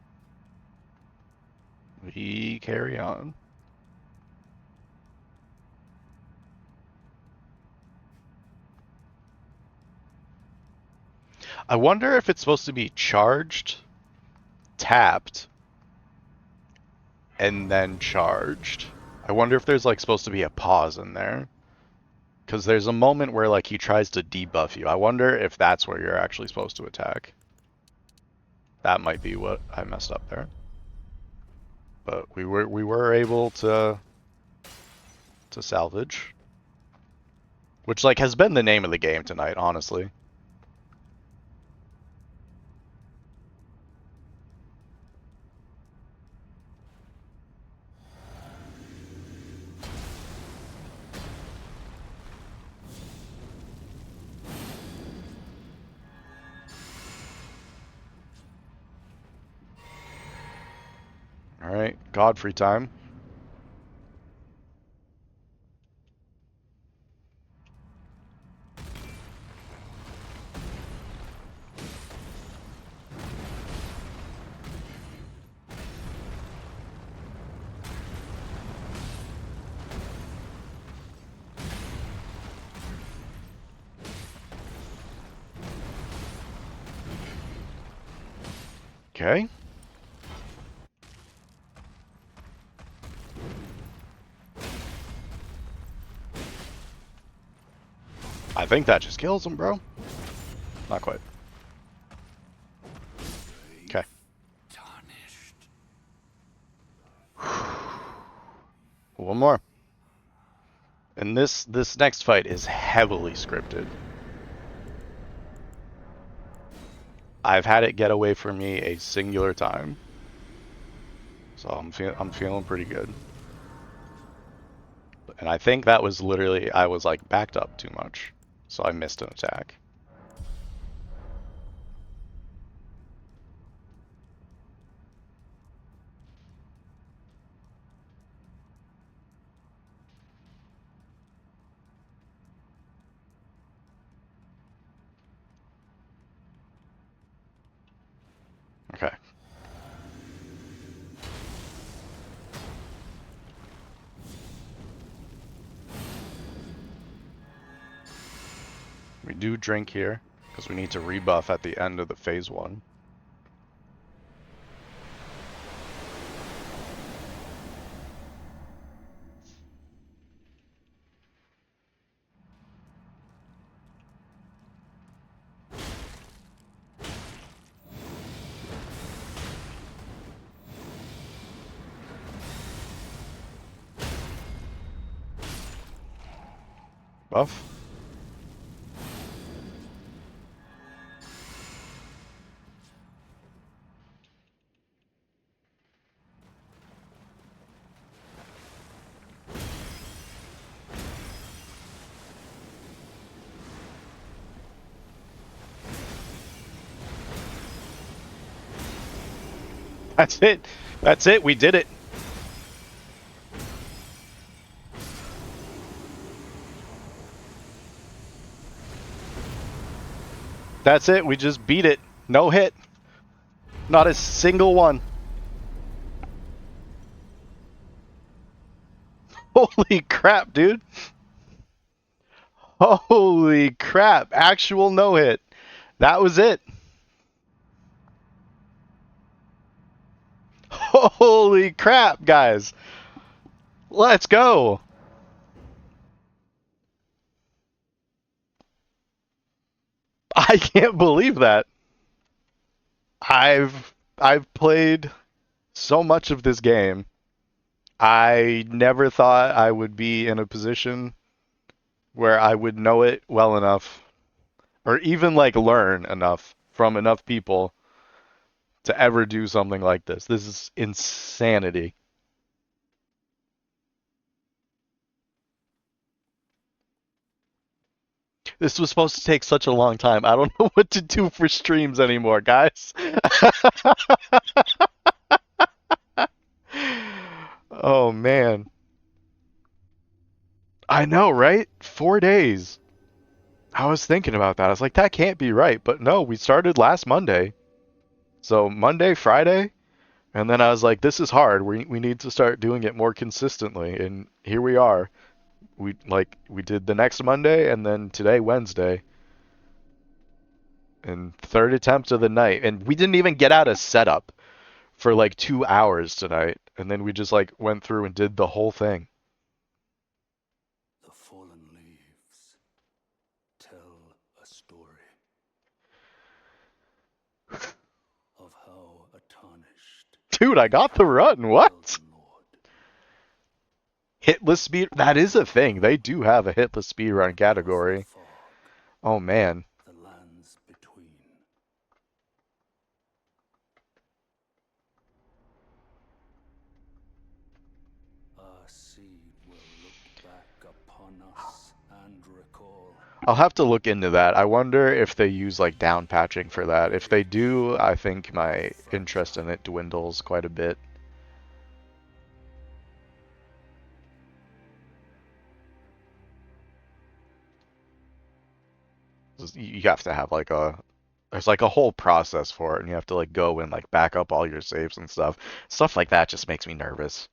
We carry on. I wonder if it's supposed to be charged, tapped, and then charged. I wonder if there's like supposed to be a pause in there. Because there's a moment where like he tries to debuff you. I wonder if that's where you're actually supposed to attack. That might be what I messed up there. But we were able to salvage. Which like has been the name of the game tonight, honestly. Alright, Godfrey time. Okay. I think that just kills him, bro. Not quite. Okay. Tarnished. One more. And this next fight is heavily scripted. I've had it get away from me a singular time. So I'm feeling pretty good. And I think that was literally I was like backed up too much. So I missed an attack. Okay. We do drink here, because we need to rebuff at the end of the phase 1. Buff. That's it. That's it. We did it. That's it. We just beat it. No hit. Not a single one. Holy crap, dude. Holy crap. Actual no hit. That was it. Holy crap, guys. Let's go. I can't believe that. I've played so much of this game I never thought I would be in a position where I would know it well enough, or even like learn enough from enough people to ever do something like this. This is insanity. This was supposed to take such a long time. I don't know what to do for streams anymore, guys. Oh man. I know, right? 4 days. I was thinking about that. I was like, that can't be right. But no, we started last Monday. So Monday, Friday, and then I was like, this is hard. We need to start doing it more consistently. And here we are. We did the next Monday and then today Wednesday. And third attempt of the night. And we didn't even get out a setup for like 2 hours tonight. And then we just like went through and did the whole thing. The fallen leaves tell a story of how a tarnished Dude, I got the run. What? Elden Lord Hitless speed? That is a thing. They do have a hitless speedrun across the category. fog, Oh man. the lands between. Our seed will look back upon us and recall I'll have to look into that. I wonder if they use like down patching for that. If they do, I think my interest in it dwindles quite a bit. You have to have like a there's like a whole process for it, and you have to like go and like back up all your saves and stuff. Stuff like that just makes me nervous.